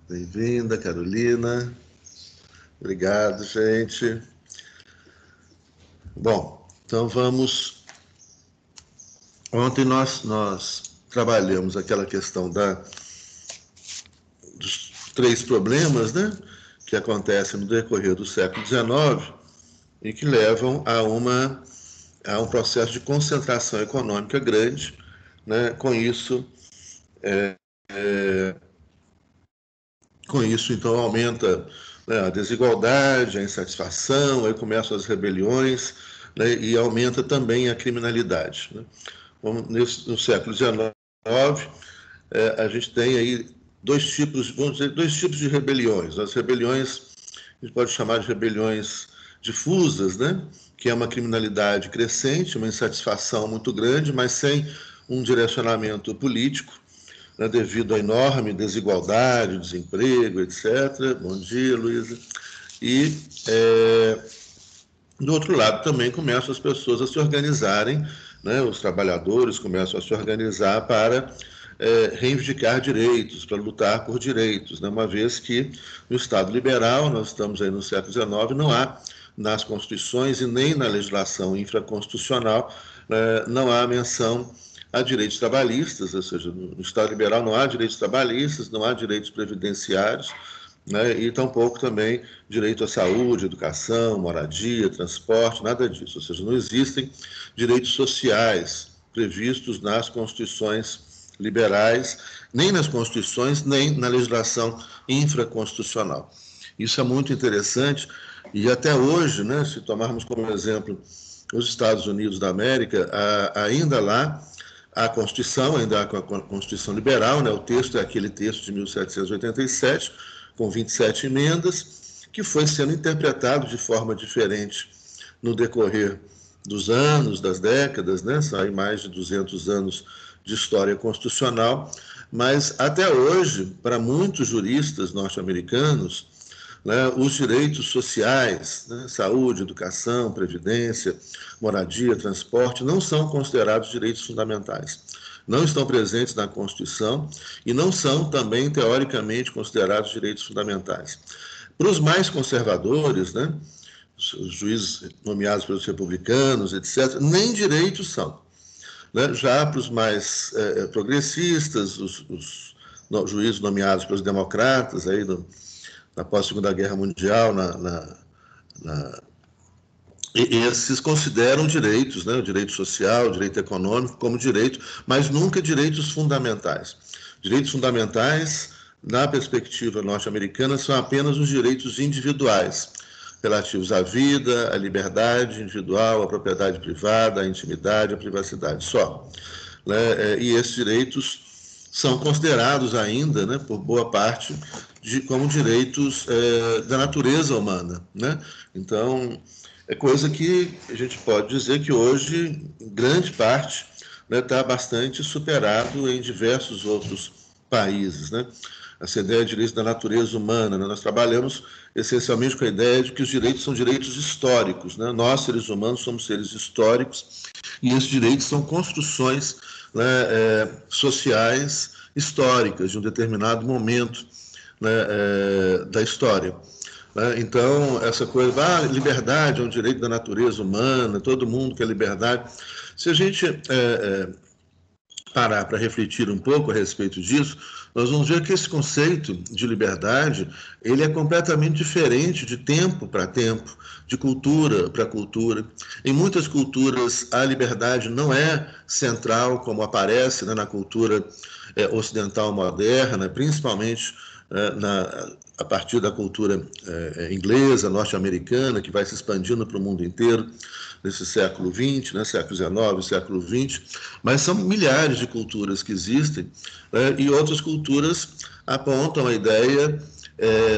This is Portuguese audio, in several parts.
Bem-vinda, Carolina. Obrigado, gente. Bom, então vamos... Ontem nós trabalhamos aquela questão dos 3 problemas, né, que acontecem no decorrer do século XIX e que levam a um processo de concentração econômica grande, né? Com isso, então, aumenta, né, a desigualdade, a insatisfação, aí começam as rebeliões, né, e aumenta também a criminalidade, né? No século XIX, a gente tem aí vamos dizer, dois tipos de rebeliões. As rebeliões, a gente pode chamar de rebeliões difusas, né, que é uma criminalidade crescente, uma insatisfação muito grande, mas sem um direcionamento político, né, devido à enorme desigualdade, desemprego, etc. Bom dia, Luísa. E, do outro lado, também começam as pessoas a se organizarem, né, os trabalhadores começam a se organizar para reivindicar direitos, para lutar por direitos, né, uma vez que no Estado liberal, nós estamos aí no século XIX, não há nas constituições e nem na legislação infraconstitucional, não há menção a direitos trabalhistas, ou seja, no Estado liberal não há direitos trabalhistas, não há direitos previdenciários, né, e tampouco também direito à saúde, educação, moradia, transporte, nada disso. Ou seja, não existem direitos sociais previstos nas constituições liberais, nem nas constituições, nem na legislação infraconstitucional. Isso é muito interessante, e até hoje, né, se tomarmos como exemplo os Estados Unidos da América, ainda lá a Constituição, ainda a Constituição Liberal, né, o texto é aquele texto de 1787, com 27 emendas, que foi sendo interpretado de forma diferente no decorrer dos anos, das décadas, né? São mais de 200 anos de história constitucional, mas até hoje, para muitos juristas norte-americanos, né, os direitos sociais, né, saúde, educação, previdência, moradia, transporte, não são considerados direitos fundamentais. Não estão presentes na Constituição e não são também, teoricamente, considerados direitos fundamentais. Para os mais conservadores, né, os juízes nomeados pelos republicanos, etc., nem direitos são. Né? Já para os mais progressistas, os juízes nomeados pelos democratas, aí na pós-Segunda Guerra Mundial, esses consideram direitos, né, o direito social, o direito econômico, como direito, mas nunca direitos fundamentais. Direitos fundamentais, na perspectiva norte-americana, são apenas os direitos individuais, relativos à vida, à liberdade individual, à propriedade privada, à intimidade, à privacidade, só. Né? E esses direitos são considerados ainda, né, por boa parte, como direitos da natureza humana, né? Então, é coisa que a gente pode dizer que hoje, em grande parte, está bastante superado em diversos outros países, né? Essa ideia de direitos da natureza humana, né? Nós trabalhamos essencialmente com a ideia de que os direitos são direitos históricos, né? Nós, seres humanos, somos seres históricos e esses direitos são construções, né, sociais históricas de um determinado momento, né, da história. Então, essa coisa, liberdade é um direito da natureza humana, todo mundo quer liberdade. Se a gente parar para refletir um pouco a respeito disso, nós vamos ver que esse conceito de liberdade, ele é completamente diferente de tempo para tempo, de cultura para cultura. Em muitas culturas, a liberdade não é central, como aparece, né, na cultura ocidental moderna, principalmente a partir da cultura inglesa, norte-americana, que vai se expandindo para o mundo inteiro, nesse século XX, né, século XIX, século XX, mas são milhares de culturas que existem, e outras culturas apontam a ideia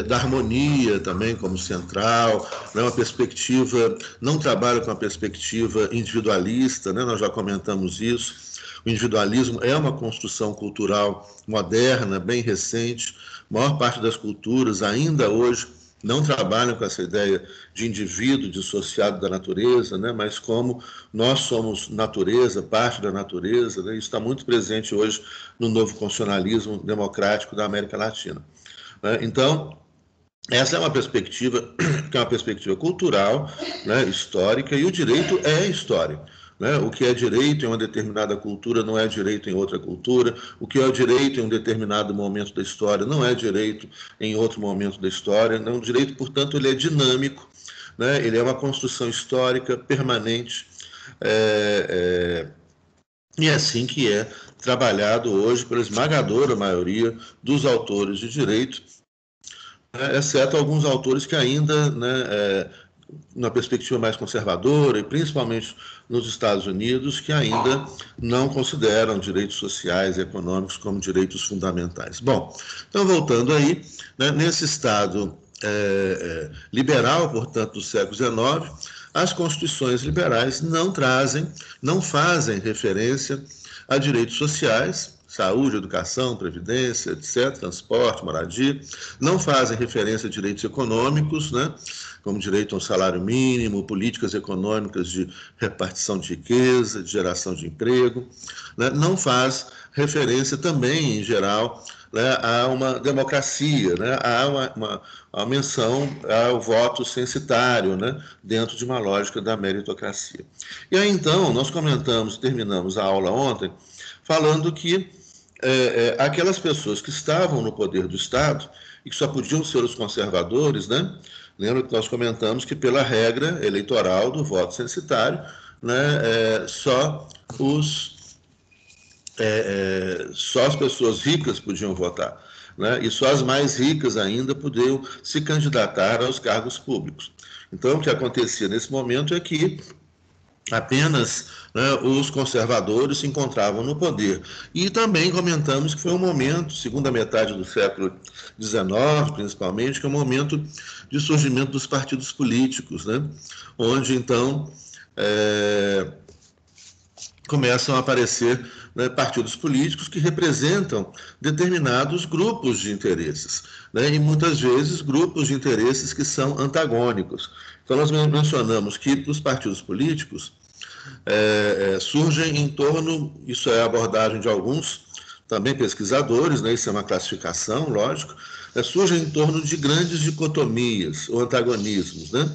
da harmonia também como central, né, uma perspectiva, não trabalha com uma perspectiva individualista, né, nós já comentamos isso. O individualismo é uma construção cultural moderna, bem recente. A maior parte das culturas, ainda hoje, não trabalham com essa ideia de indivíduo dissociado da natureza, né? Mas como nós somos natureza, parte da natureza, né? Isso está muito presente hoje no novo constitucionalismo democrático da América Latina. né? Então, essa é uma perspectiva que é uma perspectiva cultural, né, histórica, e o direito é história. Né? O que é direito em uma determinada cultura não é direito em outra cultura, o que é direito em um determinado momento da história não é direito em outro momento da história. Não, o direito, portanto, ele é dinâmico, né? Ele é uma construção histórica permanente, e é assim que é trabalhado hoje pela esmagadora maioria dos autores de direito, exceto alguns autores que ainda, né, na perspectiva mais conservadora, e principalmente nos Estados Unidos, que ainda não consideram direitos sociais e econômicos como direitos fundamentais. Bom, então voltando aí, né, nesse Estado liberal, portanto, do século XIX, as constituições liberais não fazem referência a direitos sociais, saúde, educação, previdência, etc., transporte, moradia, não fazem referência a direitos econômicos, né, como direito a um salário mínimo, políticas econômicas de repartição de riqueza, de geração de emprego, né, não faz referência também, em geral, né, a uma democracia, né, a uma menção ao voto censitário, né, dentro de uma lógica da meritocracia. E aí, então, nós terminamos a aula ontem, falando que aquelas pessoas que estavam no poder do Estado e que só podiam ser os conservadores, né? Lembra que nós comentamos que pela regra eleitoral do voto censitário, né, só as pessoas ricas podiam votar, né? E só as mais ricas ainda podiam se candidatar aos cargos públicos. Então, o que acontecia nesse momento é que apenas, né, os conservadores se encontravam no poder. E também comentamos que foi um momento, segunda metade do século XIX, principalmente, que é um momento de surgimento dos partidos políticos, né, onde, então, começam a aparecer, né, partidos políticos que representam determinados grupos de interesses, né, e muitas vezes grupos de interesses que são antagônicos. Então, nós mencionamos que os partidos políticos surgem em torno, isso é a abordagem de alguns também pesquisadores, né, isso é uma classificação, lógico, surgem em torno de grandes dicotomias ou antagonismos, né?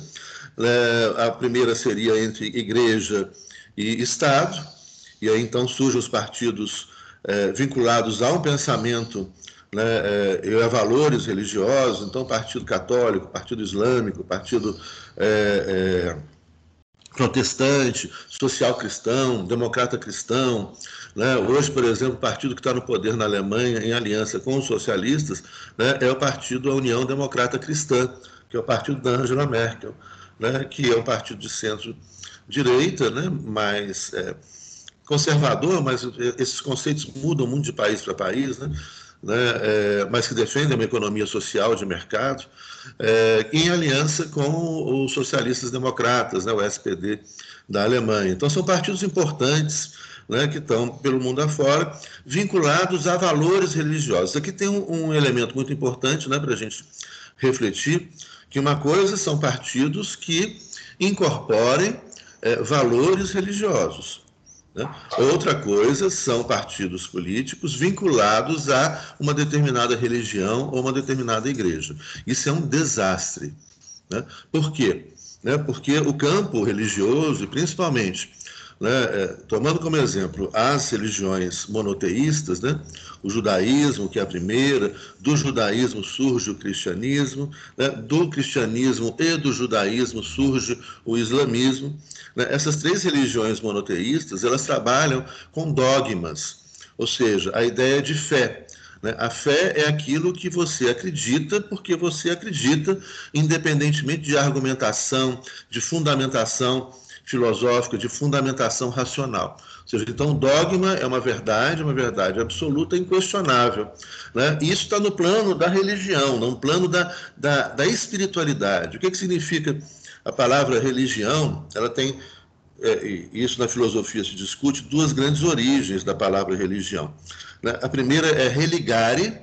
A primeira seria entre igreja e Estado, e aí então surgem os partidos vinculados a um pensamento, né, e a valores religiosos, então Partido Católico, Partido Islâmico, Partido protestante, social-cristão, democrata-cristão, né? Hoje, por exemplo, o partido que está no poder na Alemanha, em aliança com os socialistas, né, é o partido União Democrata Cristã, que é o partido da Angela Merkel, né, que é um partido de centro-direita, né, mais conservador, mas esses conceitos mudam muito de país para país, né? Mas que defendem uma economia social de mercado, em aliança com os socialistas democratas, né, o SPD da Alemanha. Então, são partidos importantes, né, que estão pelo mundo afora, vinculados a valores religiosos. Aqui tem um elemento muito importante, né, para a gente refletir, que uma coisa são partidos que incorporem valores religiosos. Né? Outra coisa são partidos políticos vinculados a uma determinada religião ou uma determinada igreja. Isso é um desastre. Né? Por quê? Né? Porque o campo religioso, e principalmente, né, tomando como exemplo as religiões monoteístas, né, o judaísmo, que é a primeira, do judaísmo surge o cristianismo, né, do cristianismo e do judaísmo surge o islamismo. Né, essas três religiões monoteístas, elas trabalham com dogmas, ou seja, a ideia de fé. Né? A fé é aquilo que você acredita porque você acredita, independentemente de argumentação, de fundamentação filosófica, de fundamentação racional. Ou seja, então, o dogma é uma verdade absoluta, inquestionável. Né? E isso está no plano da religião, no plano da espiritualidade. O que significa a palavra religião? Ela tem, isso na filosofia se discute, duas grandes origens da palavra religião. Né? A primeira é religare,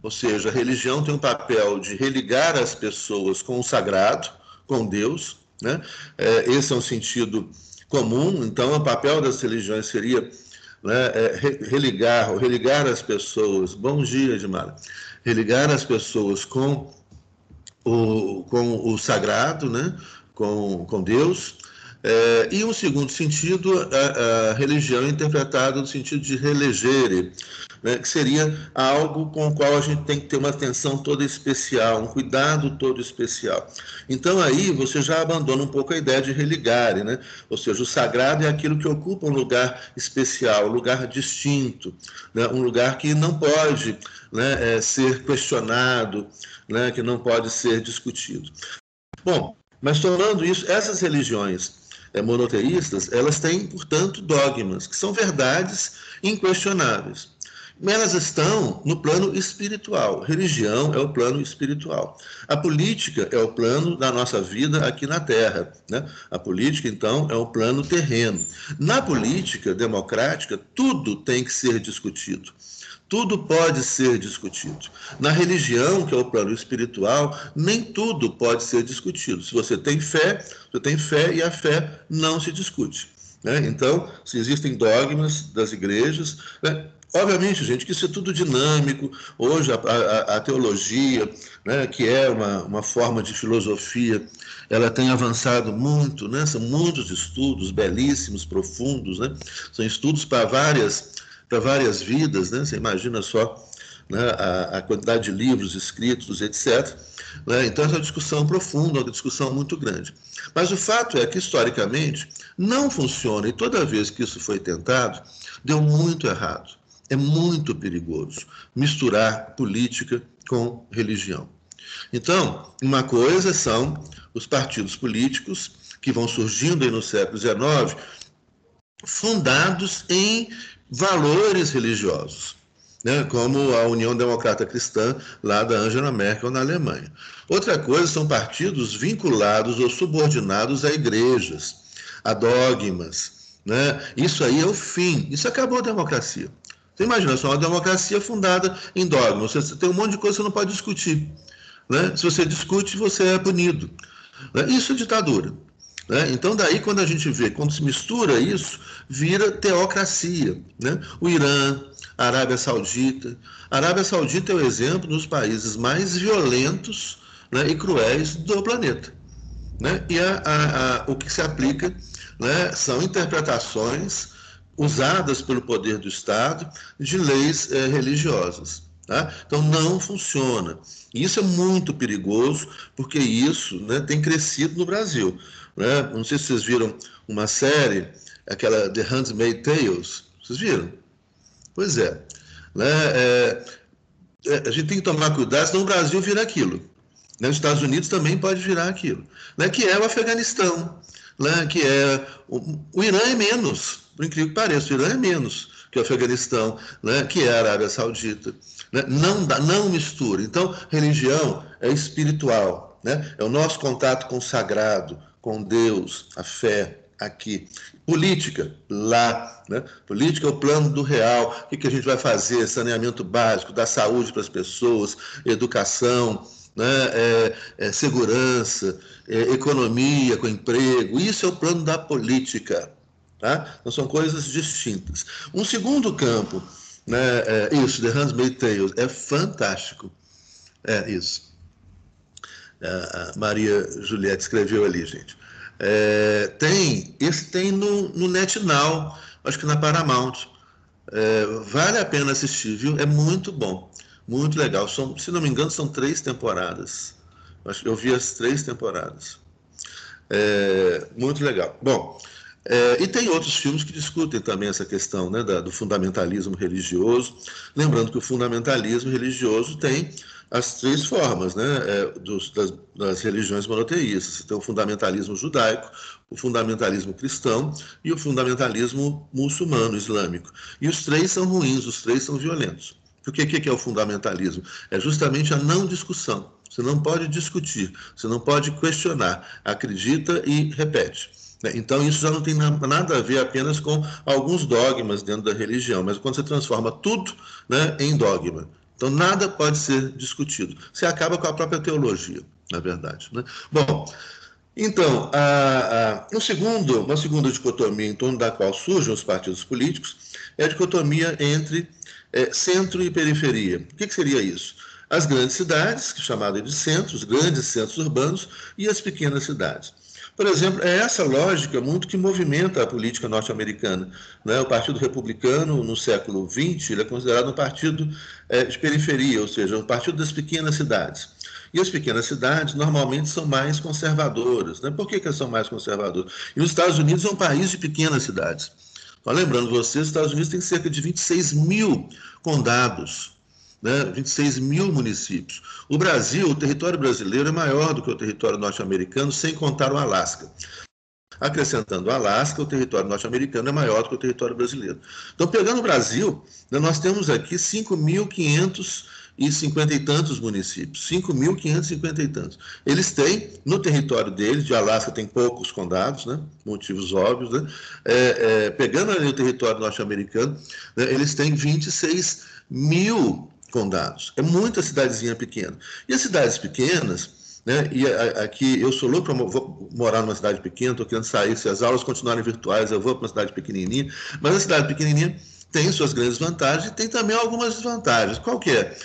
ou seja, a religião tem um papel de religar as pessoas com o sagrado, com Deus. Né? Esse é um sentido comum, então o papel das religiões seria né, religar as pessoas, bom dia, Edmara, religar as pessoas com o sagrado, né, com Deus. E um segundo sentido, a religião é interpretada no sentido de religere, né, que seria algo com o qual a gente tem que ter uma atenção toda especial, um cuidado todo especial. Então aí você já abandona um pouco a ideia de religare, né? Ou seja, o sagrado é aquilo que ocupa um lugar especial, um lugar distinto, né? Um lugar que não pode, né, ser questionado, né, que não pode ser discutido. Bom, mas tornando isso, essas religiões monoteístas, elas têm, portanto, dogmas, que são verdades inquestionáveis. Elas estão no plano espiritual. Religião é o plano espiritual. A política é o plano da nossa vida aqui na Terra, né? A política, então, é o plano terreno. Na política democrática, tudo tem que ser discutido. Tudo pode ser discutido. Na religião, que é o plano espiritual, nem tudo pode ser discutido. Se você tem fé e a fé não se discute, né? Então, se existem dogmas das igrejas, né? Obviamente, gente, que isso é tudo dinâmico. Hoje, a teologia, né, que é uma forma de filosofia, ela tem avançado muito, né? São muitos estudos belíssimos, profundos, né? São estudos para várias vidas, né? Você imagina só, né, a quantidade de livros escritos, etc. Né? Então, essa é uma discussão profunda, uma discussão muito grande. Mas o fato é que, historicamente, não funciona, e toda vez que isso foi tentado, deu muito errado. É muito perigoso misturar política com religião. Então, uma coisa são os partidos políticos que vão surgindo aí no século XIX, fundados em valores religiosos, né, como a União Democrata Cristã, lá da Angela Merkel, na Alemanha. Outra coisa são partidos vinculados ou subordinados a igrejas, a dogmas, né? Isso aí é o fim, isso acabou a democracia. Você imagina só, uma democracia fundada em dogmas, você tem um monte de coisa que você não pode discutir, né? Se você discute, você é punido, né? Isso é ditadura. Então, daí, quando a gente vê, quando se mistura isso, vira teocracia, né? O Irã, a Arábia Saudita. A Arábia Saudita é o exemplo dos países mais violentos, né, e cruéis do planeta, né? E o que se aplica, né, são interpretações usadas pelo poder do Estado de leis religiosas. Tá? Então, não funciona. E isso é muito perigoso, porque isso, né, tem crescido no Brasil. Né? Não sei se vocês viram uma série, aquela The Handmaid's Tales. Vocês viram? Pois é. Né? A gente tem que tomar cuidado, senão o Brasil vira aquilo. Né? Os Estados Unidos também pode virar aquilo. Né? Que é o Afeganistão. Né? Que é o Irã é menos, por incrível que pareça, o Irã é menos que o Afeganistão, né? Que é a Arábia Saudita. Né? Não mistura. Então, religião é espiritual. Né? É o nosso contato com o sagrado, com Deus, a fé aqui. Política, lá. Né? Política é o plano do real. O que a gente vai fazer? Saneamento básico, dar saúde para as pessoas, educação, né? Segurança, economia com emprego. Isso é o plano da política. Tá? Então, são coisas distintas. Um segundo campo, né, isso, The Handmaid's Tale, é fantástico. É isso. A Maria Juliette escreveu ali, gente. Esse tem no NetNow, acho que na Paramount. Vale a pena assistir, viu? É muito bom, muito legal. Se não me engano, são 3 temporadas. Acho que eu vi as 3 temporadas. Muito legal. Bom, e tem outros filmes que discutem também essa questão, né, do fundamentalismo religioso. Lembrando que o fundamentalismo religioso tem as 3 formas, né, das religiões monoteístas. Você tem o fundamentalismo judaico, o fundamentalismo cristão e o fundamentalismo muçulmano, islâmico. E os 3 são ruins, os 3 são violentos. Porque o que é o fundamentalismo? É justamente a não discussão. Você não pode discutir, você não pode questionar, acredita e repete. Então, isso já não tem nada a ver apenas com alguns dogmas dentro da religião, mas quando você transforma tudo, né, em dogma. Então, nada pode ser discutido. Você acaba com a própria teologia, na verdade. Né? Bom, Então, uma segunda dicotomia em torno da qual surgem os partidos políticos é a dicotomia entre centro e periferia. O que seria isso? As grandes cidades, que chamadas de centros, grandes centros urbanos, e as pequenas cidades. Por exemplo, é essa lógica muito que movimenta a política norte-americana, né? O Partido Republicano, no século XX, ele é considerado um partido de periferia, ou seja, um partido das pequenas cidades. E as pequenas cidades normalmente são mais conservadoras. Né? Por que elas são mais conservadoras? E os Estados Unidos é um país de pequenas cidades. Então, lembrando vocês, os Estados Unidos tem cerca de 26 mil condados, né? 26 mil municípios. O Brasil, o território brasileiro é maior do que o território norte-americano, sem contar o Alasca. Acrescentando o Alasca, o território norte-americano é maior do que o território brasileiro. Então, pegando o Brasil, nós temos aqui 5.550 e tantos municípios, 5.550 e tantos. Eles têm, no território deles, de Alasca tem poucos condados, né? Motivos óbvios, né? Pegando ali o território norte-americano, né? Eles têm 26 mil condados. É muita cidadezinha pequena. E as cidades pequenas, né? E aqui eu sou louco, vou morar numa cidade pequena, estou querendo sair, se as aulas continuarem virtuais, eu vou para uma cidade pequenininha, mas a cidade pequenininha tem suas grandes vantagens e tem também algumas desvantagens. Qual que é?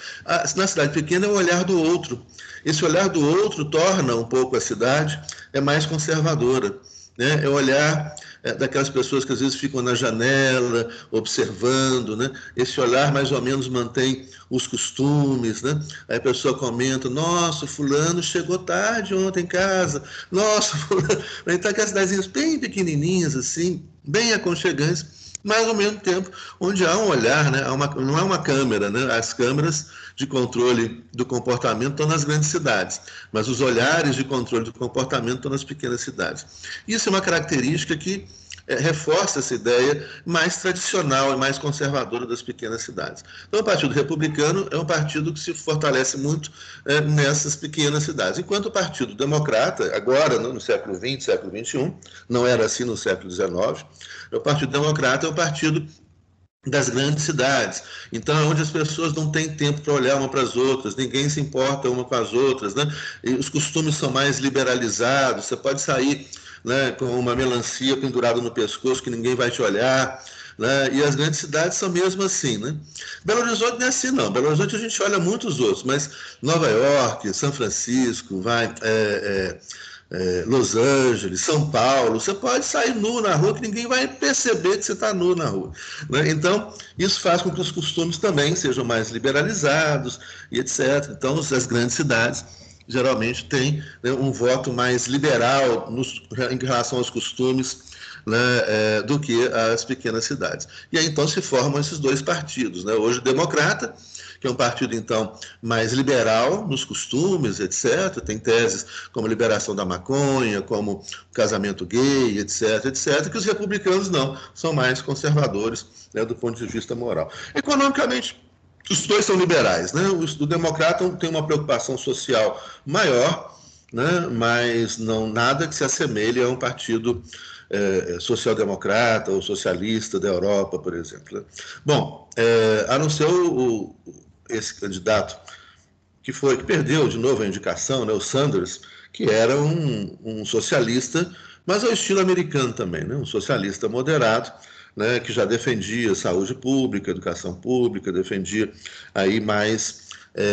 Na cidade pequena é o olhar do outro. Esse olhar do outro torna um pouco a cidade mais conservadora. Né? É o olhar daquelas pessoas que às vezes ficam na janela, observando, né? Esse olhar mais ou menos mantém os costumes, né? Aí a pessoa comenta, nossa, fulano chegou tarde ontem em casa, nossa, fulano... Então aquelas cidadezinhas bem pequenininhas, assim, bem aconchegantes, mas ao mesmo tempo onde há um olhar, né? Não é uma câmera, né? As câmeras de controle do comportamento estão nas grandes cidades, mas os olhares de controle do comportamento estão nas pequenas cidades. Isso é uma característica que reforça essa ideia mais tradicional e mais conservadora das pequenas cidades. Então, o Partido Republicano é um partido que se fortalece muito nessas pequenas cidades, enquanto o Partido Democrata, agora, no século XX, século XXI, não era assim no século XIX, o Partido Democrata é um partido das grandes cidades. Então, é onde as pessoas não têm tempo para olhar uma para as outras, ninguém se importa uma com as outras, né? E os costumes são mais liberalizados, você pode sair, né, com uma melancia pendurada no pescoço que ninguém vai te olhar, né? E as grandes cidades são mesmo assim, né? Belo Horizonte não é assim, não. Belo Horizonte a gente olha muitos outros, mas Nova York, São Francisco, Los Angeles, São Paulo, você pode sair nu na rua que ninguém vai perceber que você está nu na rua. Né? Então, isso faz com que os costumes também sejam mais liberalizados e etc. Então, as grandes cidades geralmente têm, né, um voto mais liberal em relação aos costumes, né, do que as pequenas cidades. E aí, então, se formam esses dois partidos. Né? Hoje, o Democrata, que é um partido, então, mais liberal nos costumes, etc. Tem teses como liberação da maconha, como casamento gay, etc., etc., que os republicanos não, são mais conservadores, né, do ponto de vista moral. Economicamente, os dois são liberais. Né? O democrata tem uma preocupação social maior, né, mas não nada que se assemelhe a um partido social-democrata ou socialista da Europa, por exemplo. Né? Bom, a não ser esse candidato que perdeu de novo a indicação, né, o Sanders, que era um socialista, mas ao estilo americano também, né, um socialista moderado, né, que já defendia saúde pública, educação pública, defendia aí mais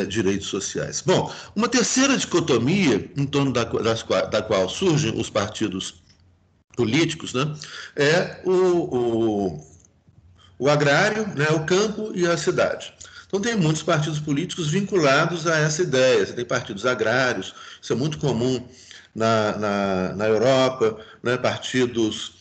direitos sociais. Bom, uma terceira dicotomia em torno da qual surgem os partidos políticos, né, é o agrário, né, o campo e a cidade. Então, tem muitos partidos políticos vinculados a essa ideia. Você tem partidos agrários, isso é muito comum na Europa, né? Partidos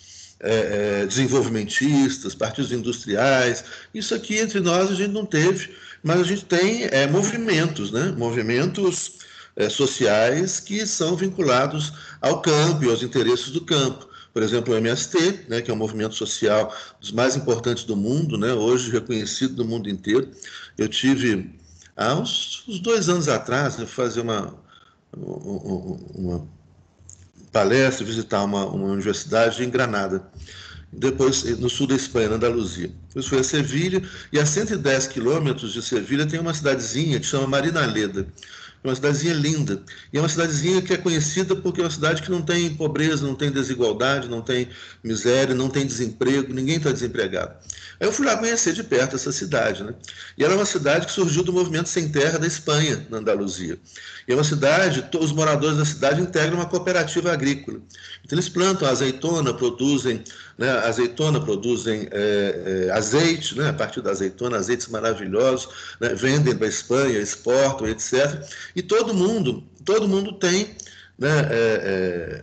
desenvolvimentistas, partidos industriais. Isso aqui, entre nós, a gente não teve, mas a gente tem movimentos, né? Movimentos sociais que são vinculados ao campo e aos interesses do campo. Por exemplo, o MST, né, que é um movimento social dos mais importantes do mundo, né, hoje reconhecido no mundo inteiro. Eu tive, há uns 2 anos atrás, eu fazer uma palestra, visitar uma universidade em Granada, depois no sul da Espanha, na Andaluzia. Depois fui a Sevilha, e a 110 quilômetros de Sevilha tem uma cidadezinha que chama Marinaleda, É uma cidadezinha linda. E é uma cidadezinha que é conhecida porque é uma cidade que não tem pobreza, não tem desigualdade, não tem miséria, não tem desemprego, ninguém está desempregado. Aí eu fui lá conhecer de perto essa cidade, né? E ela é uma cidade que surgiu do movimento Sem Terra da Espanha, na Andaluzia. E é uma cidade, os moradores da cidade integram uma cooperativa agrícola. Então eles plantam azeitona, produzem azeite, né? A partir da azeitona, azeites maravilhosos, né? Vendem para a Espanha, exportam, etc. E todo mundo tem, né,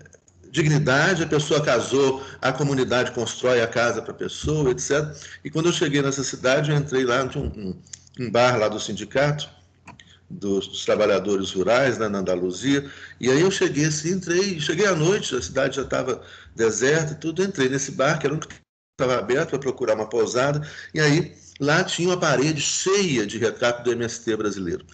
dignidade, a pessoa casou, a comunidade constrói a casa para a pessoa, etc. E quando eu cheguei nessa cidade, eu entrei lá, tinha um bar lá do sindicato, dos trabalhadores rurais, né, na Andaluzia, e aí eu cheguei assim, cheguei à noite, a cidade já estava deserta e tudo, entrei nesse bar, que era um que estava aberto para procurar uma pousada, e aí lá tinha uma parede cheia de retrato do MST brasileiro.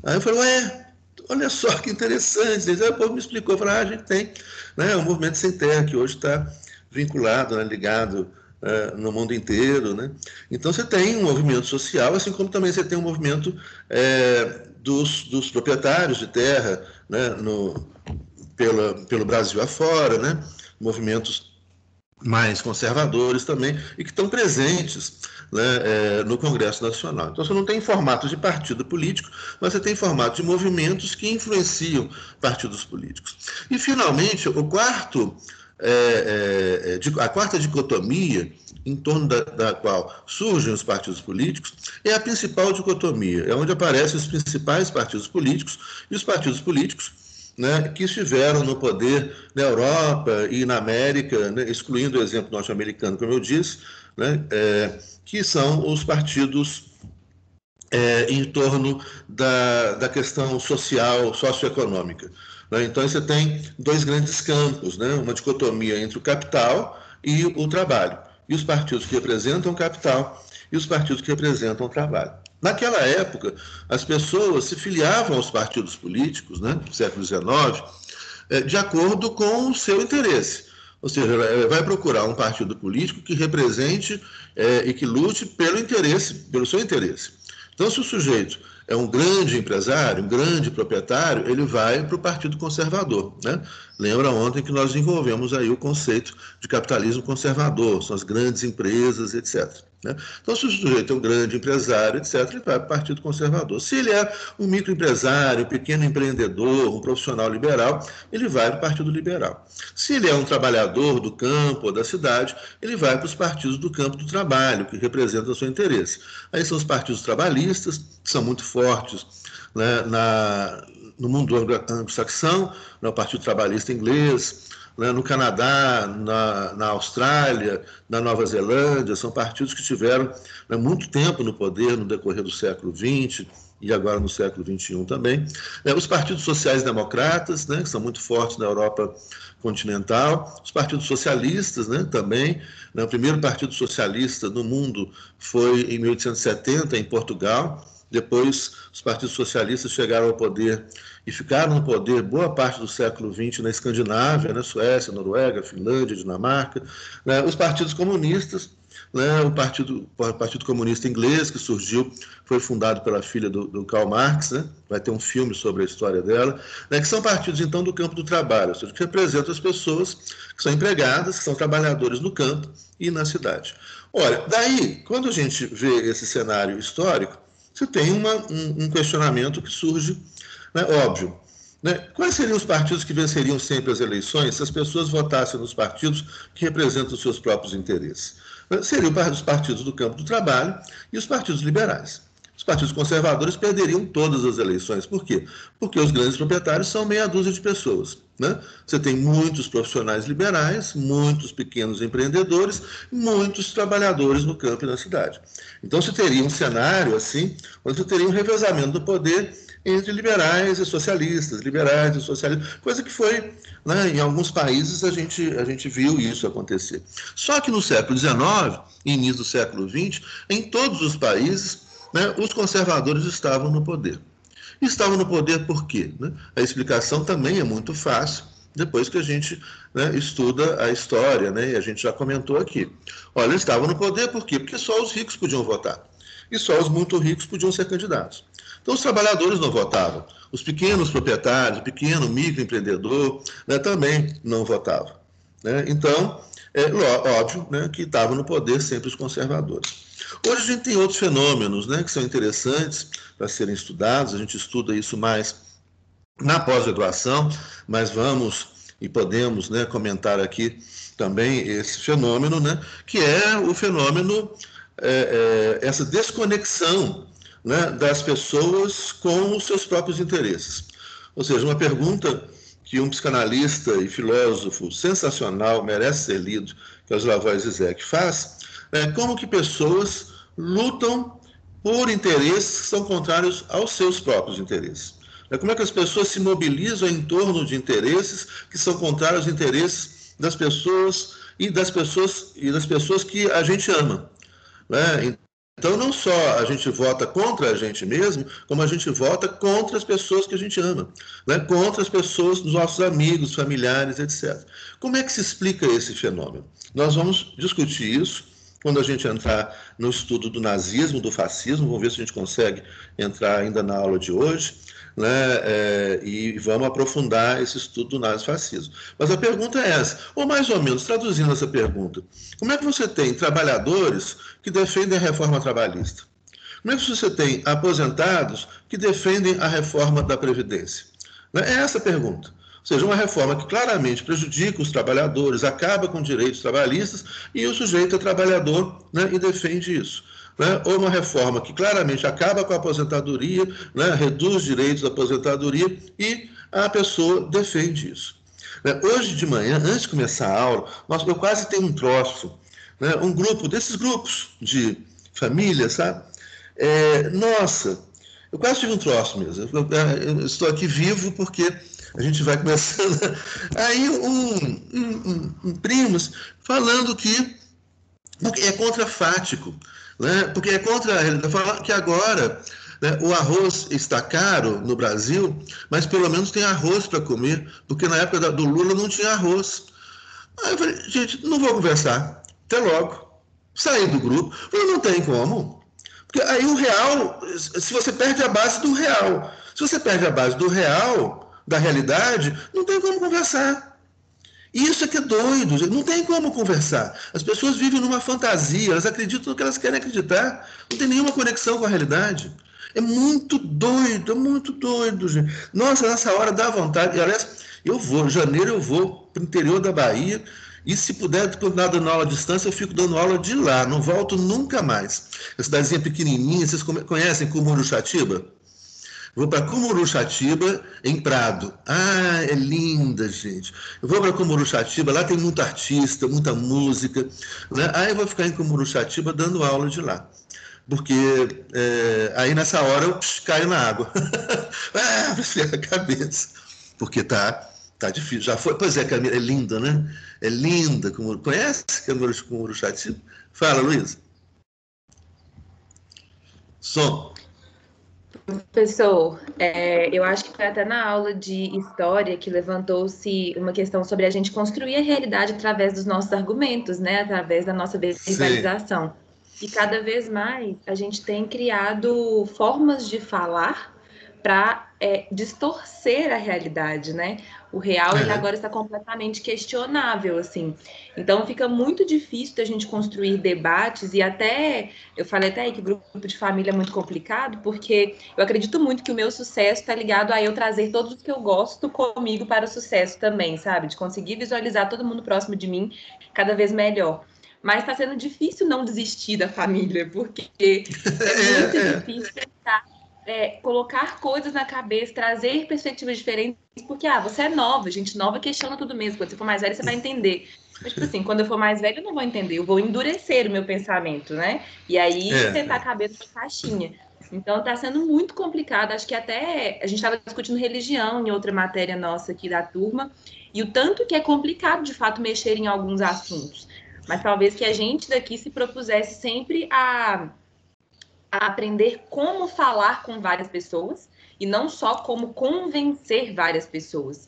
Aí eu falei, ué, olha só que interessante. Aí o povo me explicou, eu falei, a gente tem, né, o movimento Sem Terra, que hoje está vinculado, né, ligado no mundo inteiro, né? Então você tem um movimento social, assim como também você tem um movimento dos proprietários de terra, né, pelo Brasil afora, né? Movimentos mais conservadores também, e que estão presentes, né, no Congresso Nacional. Então, você não tem formato de partido político, mas você tem formato de movimentos que influenciam partidos políticos. E, finalmente, a quarta dicotomia, em torno da qual surgem os partidos políticos, é a principal dicotomia, é onde aparecem os principais partidos políticos, e os partidos políticos, né, que estiveram no poder na Europa e na América, né, excluindo o exemplo norte-americano, como eu disse, né, que são os partidos em torno da questão social, socioeconômica. Né? Então, você tem dois grandes campos, né, uma dicotomia entre o capital e o trabalho, e os partidos que representam o capital e os partidos que representam o trabalho. Naquela época, as pessoas se filiavam aos partidos políticos, né, no século XIX, de acordo com o seu interesse. Ou seja, ela vai procurar um partido político que represente e que lute pelo seu interesse. Então, se o sujeito é um grande empresário, um grande proprietário, ele vai para o Partido Conservador, né? Lembra ontem que nós desenvolvemos aí o conceito de capitalismo conservador, são as grandes empresas, etc. Né? Então, se o sujeito é um grande empresário, etc., ele vai para o Partido Conservador. Se ele é um microempresário, um pequeno empreendedor, um profissional liberal, ele vai para o Partido Liberal. Se ele é um trabalhador do campo ou da cidade, ele vai para os partidos do campo do trabalho, que representam o seu interesse. Aí são os partidos trabalhistas, que são muito fortes, né, no mundo anglo-saxão, no Partido Trabalhista Inglês, né, no Canadá, na Austrália, na Nova Zelândia, são partidos que tiveram, né, muito tempo no poder no decorrer do século XX e agora no século XXI também. Os partidos sociais-democratas, né, que são muito fortes na Europa continental, os partidos socialistas, né, também. Né, o primeiro partido socialista no mundo foi em 1870, em Portugal. Depois, os partidos socialistas chegaram ao poder e ficaram no poder boa parte do século XX na Escandinávia, na Suécia, Noruega, Finlândia, Dinamarca. Né? Os partidos comunistas, né? O Partido Comunista Inglês, que surgiu, foi fundado pela filha do Karl Marx, né? Vai ter um filme sobre a história dela, né? Que são partidos, então, do campo do trabalho, ou seja, que representam as pessoas que são empregadas, que são trabalhadores no campo e na cidade. Olha, daí, quando a gente vê esse cenário histórico, você tem um questionamento que surge, né, óbvio. Né? Quais seriam os partidos que venceriam sempre as eleições se as pessoas votassem nos partidos que representam os seus próprios interesses? Seriam os partidos do campo do trabalho e os partidos liberais. Os partidos conservadores perderiam todas as eleições. Por quê? Porque os grandes proprietários são meia dúzia de pessoas. Né? Você tem muitos profissionais liberais, muitos pequenos empreendedores, muitos trabalhadores no campo e na cidade. Então, você teria um cenário assim, onde você teria um revezamento do poder entre liberais e socialistas, coisa que foi, né, em alguns países a gente viu isso acontecer. Só que no século XIX, início do século XX, em todos os países, né, os conservadores estavam no poder. Estavam no poder por quê? Né? A explicação também é muito fácil, depois que a gente, né, estuda a história, né, e a gente já comentou aqui. Olha, eles estavam no poder por quê? Porque só os ricos podiam votar. e só os muito ricos podiam ser candidatos. Então, os trabalhadores não votavam, os pequenos proprietários, o pequeno microempreendedor, né, também não votavam. Né? Então, óbvio, né, que estavam no poder sempre os conservadores. Hoje a gente tem outros fenômenos, né, que são interessantes para serem estudados, a gente estuda isso mais na pós-graduação, mas vamos e podemos, né, comentar aqui também esse fenômeno, né, que é o fenômeno, essa desconexão, né, das pessoas com os seus próprios interesses. Ou seja, uma pergunta que um psicanalista e filósofo sensacional, merece ser lido, que é o Slavoj Zizek, faz, é como que pessoas lutam por interesses que são contrários aos seus próprios interesses. Como é que as pessoas se mobilizam em torno de interesses que são contrários aos interesses das pessoas e das pessoas que a gente ama, né? Então, não só a gente vota contra a gente mesmo, como a gente vota contra as pessoas que a gente ama, né? Contra as pessoas, dos nossos amigos, familiares, etc. Como é que se explica esse fenômeno? Nós vamos discutir isso quando a gente entrar no estudo do nazismo, do fascismo, vamos ver se a gente consegue entrar ainda na aula de hoje, né? E vamos aprofundar esse estudo do nazifascismo. Mas a pergunta é essa, ou mais ou menos, traduzindo essa pergunta, como é que você tem trabalhadores que defendem a reforma trabalhista? Como é que você tem aposentados que defendem a reforma da Previdência? É essa a pergunta. Ou seja, uma reforma que claramente prejudica os trabalhadores, acaba com direitos trabalhistas, e o sujeito é trabalhador, né, e defende isso. Né? Ou uma reforma que claramente acaba com a aposentadoria, né, reduz direitos da aposentadoria, e a pessoa defende isso. Né? Hoje de manhã, antes de começar a aula, eu quase tenho um troço, né, um grupo, desses grupos de família, sabe? Nossa, eu quase tive um troço mesmo. Eu estou aqui vivo porque a gente vai começando. Aí primos falando que é contrafático, né? Porque é contra a realidade. Falar que agora, né, o arroz está caro no Brasil, mas pelo menos tem arroz para comer, porque na época do Lula não tinha arroz. Aí eu falei, gente, não vou conversar. Até logo. Saí do grupo. Falei, não tem como. Porque aí o real, se você perde a base do real, se você perde a base do real, da realidade, não tem como conversar. Isso é que é doido, não tem como conversar. As pessoas vivem numa fantasia, elas acreditam no que elas querem acreditar, não tem nenhuma conexão com a realidade. É muito doido, gente. Nossa, nessa hora dá vontade. E, aliás, em janeiro eu vou para o interior da Bahia, e se puder, continuar dando aula à distância, eu fico dando aula de lá, não volto nunca mais. A cidadezinha pequenininha, vocês conhecem Cumuruxatiba? Vou para Cumuruxatiba, em Prado. Ah, é linda, gente. Eu vou para Cumuruxatiba, lá tem muito artista, muita música, né? Aí eu vou ficar em Cumuruxatiba dando aula de lá. Porque aí nessa hora eu caio na água. Para esfriar a cabeça. Porque tá difícil. Já foi. Pois é, Camila, é linda, né? É linda. Conhece Cumuruxatiba? Fala, Luísa. Som. Professor, eu acho que foi até na aula de história que levantou-se uma questão sobre a gente construir a realidade através dos nossos argumentos, né? Através da nossa verbalização. E cada vez mais a gente tem criado formas de falar para distorcer a realidade, né? O real ele agora está completamente questionável, assim. Então fica muito difícil da gente construir debates e até eu falei até aí que grupo de família é muito complicado, porque eu acredito muito que o meu sucesso está ligado a eu trazer todos os que eu gosto comigo para o sucesso também, sabe? De conseguir visualizar todo mundo próximo de mim cada vez melhor. Mas está sendo difícil não desistir da família, porque é muito difícil tentar colocar coisas na cabeça, trazer perspectivas diferentes, porque você é nova, gente nova questiona tudo mesmo. Quando você for mais velha, você vai entender. Mas, tipo assim, quando eu for mais velha, eu não vou entender, eu vou endurecer o meu pensamento, né? E aí tentar caber numa caixinha. Então tá sendo muito complicado. Acho que até a gente estava discutindo religião em outra matéria nossa aqui da turma, e o tanto que é complicado, de fato, mexer em alguns assuntos. Mas talvez que a gente daqui se propusesse sempre a aprender como falar com várias pessoas e não só como convencer várias pessoas,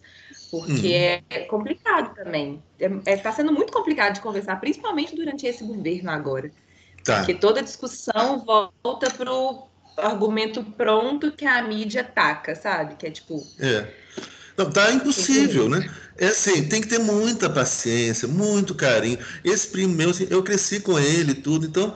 porque é complicado também. Está sendo muito complicado de conversar, principalmente durante esse governo agora. Porque toda discussão volta para o argumento pronto que a mídia ataca, sabe? Que é tipo... Não, tá impossível, né? É assim, tem que ter muita paciência, muito carinho. Esse primo meu, assim, eu cresci com ele e tudo, então,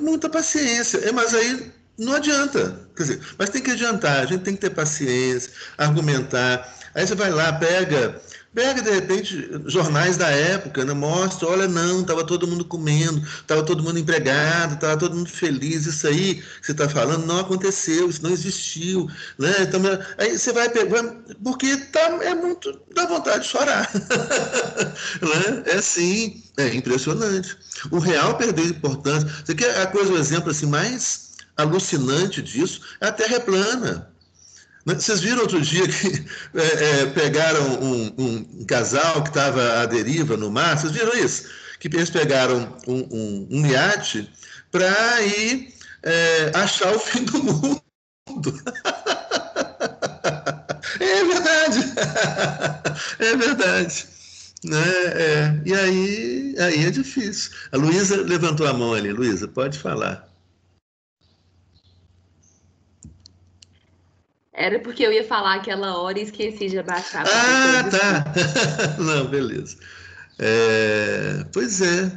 muita paciência. Mas aí não adianta. Quer dizer, mas tem que adiantar, a gente tem que ter paciência, argumentar. Aí você vai lá, pega de repente jornais da época, né? Mostra, olha, não, estava todo mundo comendo, estava todo mundo empregado, estava todo mundo feliz. Isso aí que você está falando não aconteceu, isso não existiu, né? Então, aí você vai pegando, porque é muito, dá vontade de chorar. Né? É sim, é impressionante. O real perdeu importância. Você quer a coisa, o exemplo assim, mais alucinante disso? É a Terra é plana. Vocês viram outro dia que pegaram um casal que estava à deriva no mar? Vocês viram isso? Que eles pegaram um iate para ir achar o fim do mundo. É verdade. É verdade. Né? E aí é difícil. A Luísa levantou a mão ali. Luísa, pode falar. Era porque eu ia falar aquela hora e esqueci de abaixar. Ah, tá. Não, beleza. Pois é.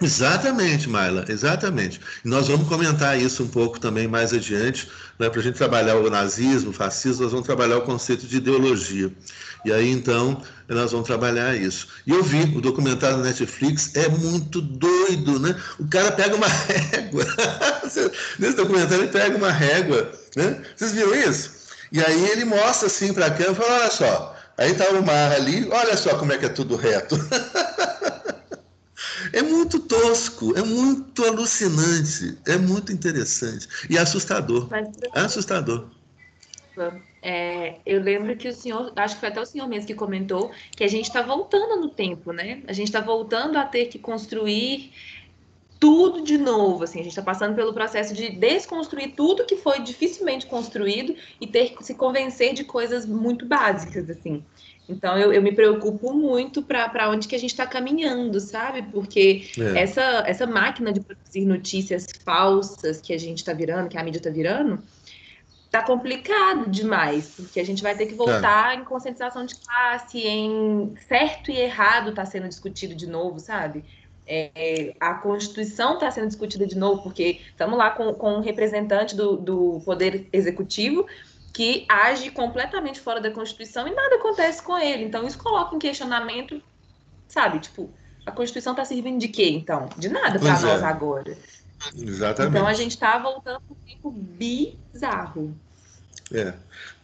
Exatamente, Maila, exatamente. Nós vamos comentar isso um pouco também mais adiante, né, para a gente trabalhar o nazismo, o fascismo, nós vamos trabalhar o conceito de ideologia. E aí, então, nós vamos trabalhar isso. E eu vi o documentário da Netflix, é muito doido, né? O cara pega uma régua, nesse documentário ele pega uma régua, né? Vocês viram isso? E aí ele mostra assim para a câmera e fala, olha só, aí tá o mar ali, olha só como é que é tudo reto. É muito tosco, é muito alucinante, é muito interessante e assustador. É assustador. Eu lembro que o senhor, acho que foi até o senhor mesmo que comentou, que a gente está voltando no tempo, né? A gente está voltando a ter que construir tudo de novo, assim, a gente está passando pelo processo de desconstruir tudo que foi dificilmente construído e ter que se convencer de coisas muito básicas, assim. Então, eu me preocupo muito para onde que a gente está caminhando, sabe? Porque essa máquina de produzir notícias falsas que a gente está virando, que a mídia está virando, tá complicado demais, porque a gente vai ter que voltar em conscientização de classe, em certo e errado está sendo discutido de novo, sabe? A Constituição está sendo discutida de novo, porque estamos lá com um representante do Poder Executivo que age completamente fora da Constituição e nada acontece com ele. Então, isso coloca em questionamento, sabe? Tipo, a Constituição está servindo de quê, então? De nada para nós agora. Exatamente. Então, a gente está voltando para um tempo bizarro.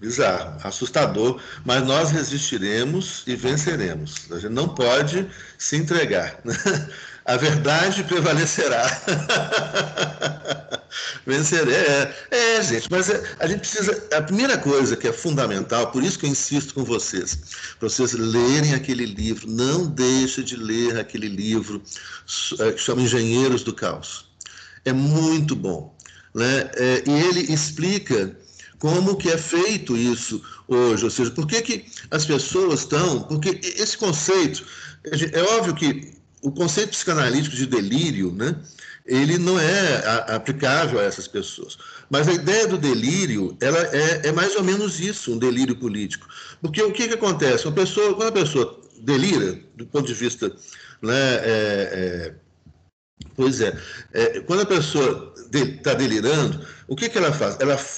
Bizarro, assustador, mas nós resistiremos e venceremos. A gente não pode se entregar. A verdade prevalecerá. Vencerei. Gente, mas a gente precisa. A primeira coisa que é fundamental, por isso que eu insisto com vocês, para vocês lerem aquele livro, não deixe de ler aquele livro que chama Engenheiros do Caos. É muito bom, né? E ele explica como que é feito isso hoje, ou seja, por que as pessoas estão... Porque esse conceito, é óbvio que o conceito psicanalítico de delírio, né, ele não é aplicável a essas pessoas. Mas a ideia do delírio, ela é mais ou menos isso, um delírio político. Porque o que acontece? Quando a pessoa delira, do ponto de vista... Né, quando a pessoa está delirando, o que ela faz?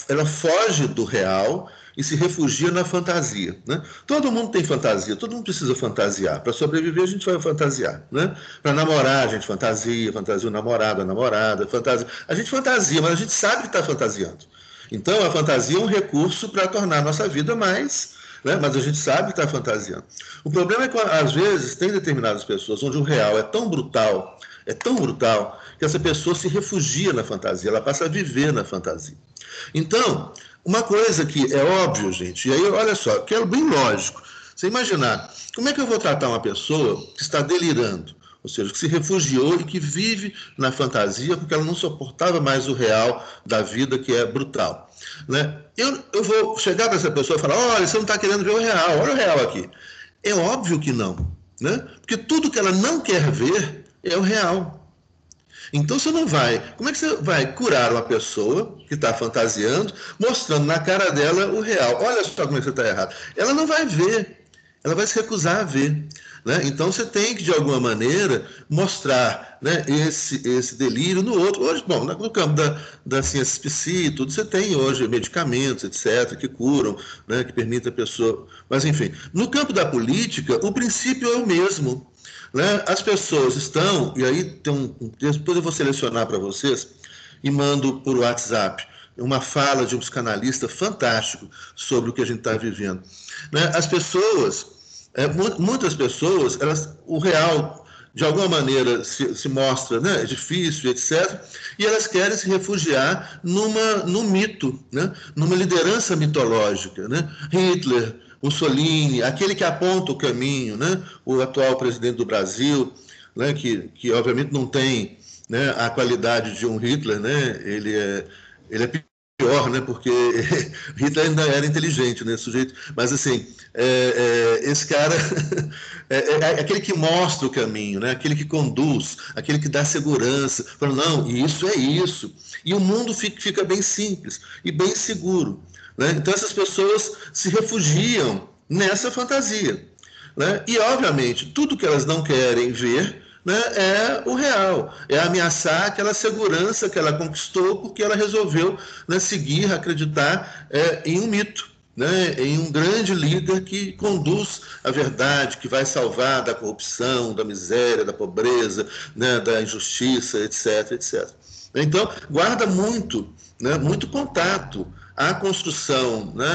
Ela foge do real e se refugia na fantasia. Né? Todo mundo tem fantasia, todo mundo precisa fantasiar. Para sobreviver, a gente vai fantasiar. Né? Para namorar, a gente fantasia o namorado, a namorada, fantasia. A gente fantasia, mas a gente sabe que está fantasiando. Então, a fantasia é um recurso para tornar a nossa vida mais... Né? Mas a gente sabe que está fantasiando. O problema é que, às vezes, tem determinadas pessoas onde o real é tão brutal, que essa pessoa se refugia na fantasia, ela passa a viver na fantasia. Então, uma coisa que é óbvio, gente, e aí, olha só, que é bem lógico, você imaginar, como é que eu vou tratar uma pessoa que está delirando, ou seja, que se refugiou e que vive na fantasia porque ela não suportava mais o real da vida, que é brutal. Né? Eu vou chegar para essa pessoa e falar, olha, você não está querendo ver o real, olha o real aqui. É óbvio que não. né? Porque tudo que ela não quer ver é o real. Então você não vai... Como é que você vai curar uma pessoa que está fantasiando, mostrando na cara dela o real? Olha só como é que você está errado. Ela não vai ver, ela vai se recusar a ver. Né? Então você tem que, de alguma maneira, mostrar, né, esse delírio no outro. Hoje, bom, no campo da ciência psi e tudo, você tem hoje medicamentos, etc., que curam, né, que permitem a pessoa... Mas, enfim, no campo da política, o princípio é o mesmo. Né? As pessoas estão, e aí depois eu vou selecionar para vocês e mando por WhatsApp uma fala de um psicanalista fantástico sobre o que a gente está vivendo. Né? As pessoas, muitas pessoas, o real, de alguma maneira, se mostra, né, difícil, etc., e elas querem se refugiar num mito, né, numa liderança mitológica. Né? Hitler, Mussolini, aquele que aponta o caminho, né? O atual presidente do Brasil, né? que obviamente não tem, né, a qualidade de um Hitler, né? Ele é pior, né? Porque Hitler ainda era inteligente, né? Sujeito, mas assim, esse cara é aquele que mostra o caminho, né? Aquele que conduz, aquele que dá segurança, falando, não, isso é isso. E o mundo fica bem simples e bem seguro. Né? Então, essas pessoas se refugiam nessa fantasia. Né? E, obviamente, tudo que elas não querem ver, né, é o real. É ameaçar aquela segurança que ela conquistou porque ela resolveu, né, seguir, acreditar em um mito. Né, em um grande líder que conduz a verdade, que vai salvar da corrupção, da miséria, da pobreza, né, da injustiça, etc, etc. Então, guarda muito, né, muito contato a construção, né,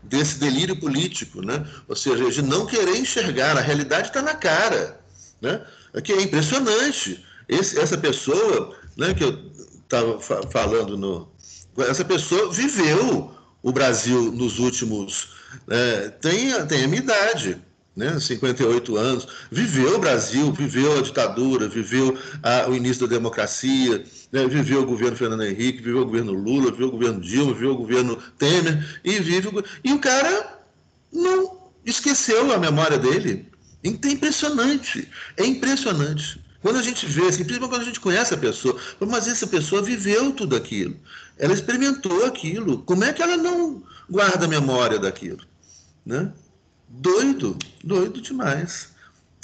desse delírio político, né? Ou seja, de não querer enxergar, a realidade está na cara. Né? Que é impressionante. Essa pessoa, né, que eu estava falando, essa pessoa viveu o Brasil nos últimos... tem a minha idade, né, 58 anos, viveu o Brasil, viveu a ditadura, viveu o início da democracia, né, viveu o governo Fernando Henrique, viveu o governo Lula, viveu o governo Dilma, viveu o governo Temer, e o cara não esqueceu a memória dele. É impressionante, é impressionante. Quando a gente vê, assim, principalmente quando a gente conhece a pessoa, mas essa pessoa viveu tudo aquilo, ela experimentou aquilo, como é que ela não guarda a memória daquilo? Né? Doido, doido demais.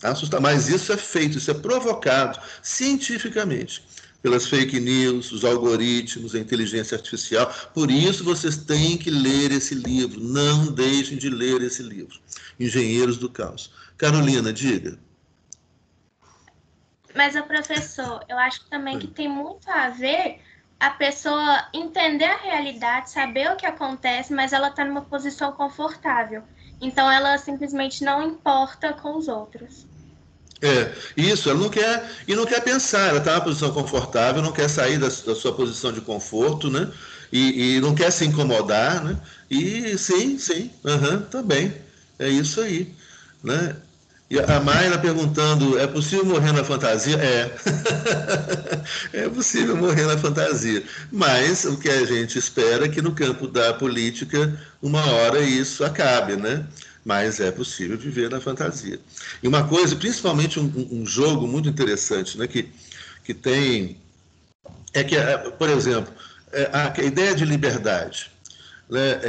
Assustado. Mas isso é feito, isso é provocado cientificamente pelas fake news, os algoritmos, a inteligência artificial. Por isso vocês têm que ler esse livro. Não deixem de ler esse livro. Engenheiros do Caos. Carolina, diga. Mas, professor, eu acho também que tem muito a ver a pessoa entender a realidade, saber o que acontece, mas ela está numa posição confortável. Então, ela simplesmente não importa com os outros. Isso, ela não quer, e não quer pensar, ela está numa posição confortável, não quer sair da sua posição de conforto, né? E não quer se incomodar, né? E sim, tá bem, é isso aí, né? E a Mayra perguntando, é possível morrer na fantasia? É possível morrer na fantasia, mas o que a gente espera é que no campo da política, uma hora isso acabe, né? Mas é possível viver na fantasia. E uma coisa, principalmente um jogo muito interessante, né, que tem, que, por exemplo, a ideia de liberdade. Né,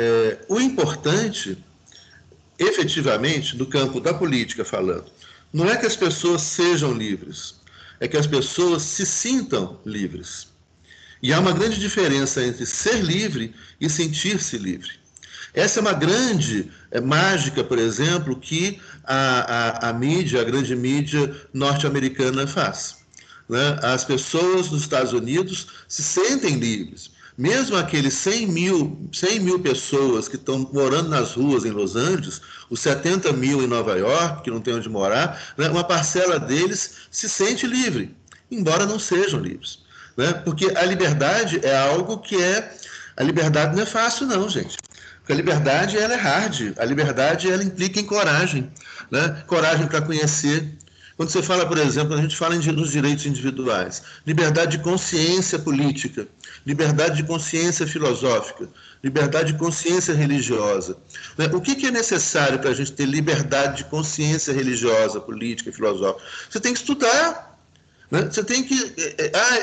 o importante, efetivamente, no campo da política falando, não é que as pessoas sejam livres, é que as pessoas se sintam livres. E há uma grande diferença entre ser livre e sentir-se livre. Essa é uma grande mágica, por exemplo, que a mídia, a grande mídia norte-americana faz. Né? As pessoas nos Estados Unidos se sentem livres. Mesmo aqueles 100 mil pessoas que estão morando nas ruas em Los Angeles, os 70 mil em Nova York, que não tem onde morar, né? Uma parcela deles se sente livre, embora não sejam livres. Né? Porque a liberdade é algo que a liberdade não é fácil, não, gente. Porque a liberdade, ela é hard. A liberdade, ela implica em coragem. Né? Coragem para conhecer, Quando você fala, por exemplo, a gente fala nos direitos individuais, liberdade de consciência política, liberdade de consciência filosófica, liberdade de consciência religiosa. O que é necessário para a gente ter liberdade de consciência religiosa, política e filosófica? Você tem que estudar. Você tem que...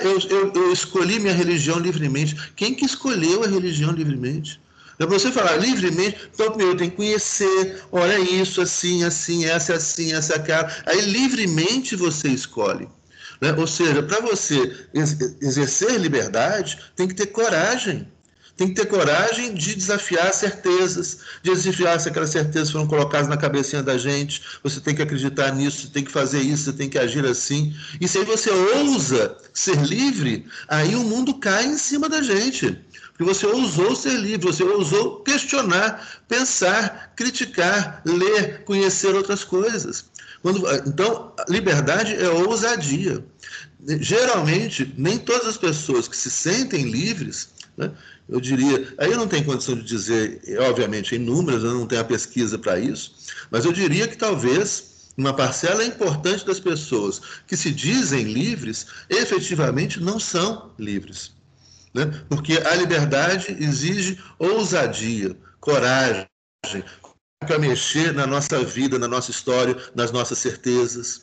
eu escolhi minha religião livremente. Quem que escolheu a religião livremente? Para você falar livremente, então primeiro tem que conhecer, olha isso, assim, essa é assim, essa é aquela. Aí livremente você escolhe. Ou seja, para você exercer liberdade, tem que ter coragem. Tem que ter coragem de desafiar certezas, de desafiar se aquelas certezas foram colocadas na cabecinha da gente. Você tem que acreditar nisso, você tem que fazer isso, você tem que agir assim. E se aí você ousa ser livre, aí o mundo cai em cima da gente. Porque você ousou ser livre, você ousou questionar, pensar, criticar, ler, conhecer outras coisas. Então, liberdade é ousadia. Geralmente, nem todas as pessoas que se sentem livres, eu diria, aí eu não tenho condição de dizer, obviamente, em números, eu não tenho a pesquisa para isso, mas eu diria que talvez uma parcela importante das pessoas que se dizem livres, efetivamente não são livres. Porque a liberdade exige ousadia, coragem, para mexer na nossa vida, na nossa história, nas nossas certezas,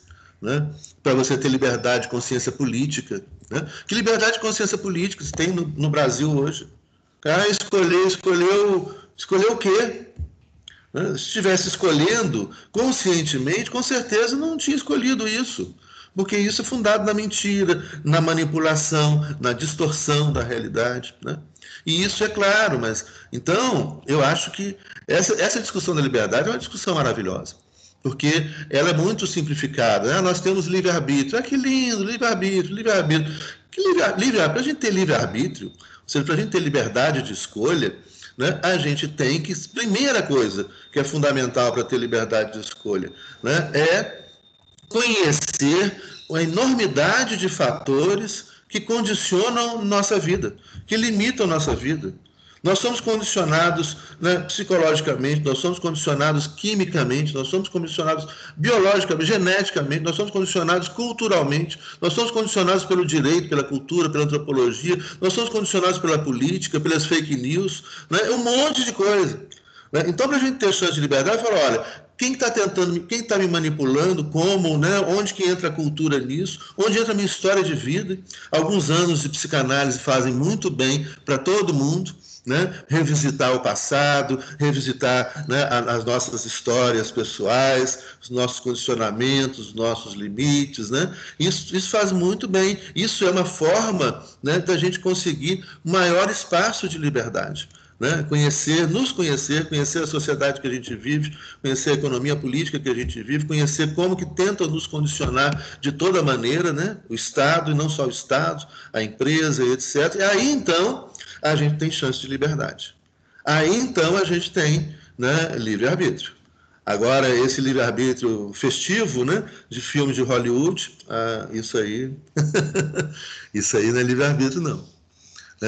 para você ter liberdade de consciência política. Que liberdade de consciência política se tem no Brasil hoje? Escolheu o quê? Se estivesse escolhendo conscientemente, com certeza não tinha escolhido isso. Porque isso é fundado na mentira, na manipulação, na distorção da realidade. E isso é claro, mas... Então, eu acho que essa discussão da liberdade é uma discussão maravilhosa, porque ela é muito simplificada. Nós temos livre-arbítrio. Que lindo, livre-arbítrio, livre-arbítrio. Para a gente ter livre-arbítrio, ou seja, para a gente ter liberdade de escolha, a gente tem que... Primeira coisa que é fundamental para ter liberdade de escolha, é conhecer a enormidade de fatores que condicionam nossa vida, que limitam nossa vida. Nós somos condicionados psicologicamente, nós somos condicionados quimicamente, nós somos condicionados biologicamente, geneticamente, nós somos condicionados culturalmente, nós somos condicionados pelo direito, pela cultura, pela antropologia, nós somos condicionados pela política, pelas fake news, um monte de coisa. Então, para a gente ter chance de liberdade, falar, olha, quem está me manipulando, como, onde que entra a cultura nisso, onde entra a minha história de vida. Alguns anos de psicanálise fazem muito bem para todo mundo, revisitar o passado, revisitar as nossas histórias pessoais, os nossos condicionamentos, os nossos limites. Isso faz muito bem. Isso é uma forma da gente conseguir maior espaço de liberdade. Conhecer a sociedade que a gente vive, conhecer a economia política que a gente vive, conhecer como que tentam nos condicionar de toda maneira, o Estado, e não só o Estado, a empresa, etc. E aí, então, a gente tem chance de liberdade. Aí, então, a gente tem livre-arbítrio. Agora, esse livre-arbítrio festivo, de filmes de Hollywood, isso aí isso aí não é livre-arbítrio, não.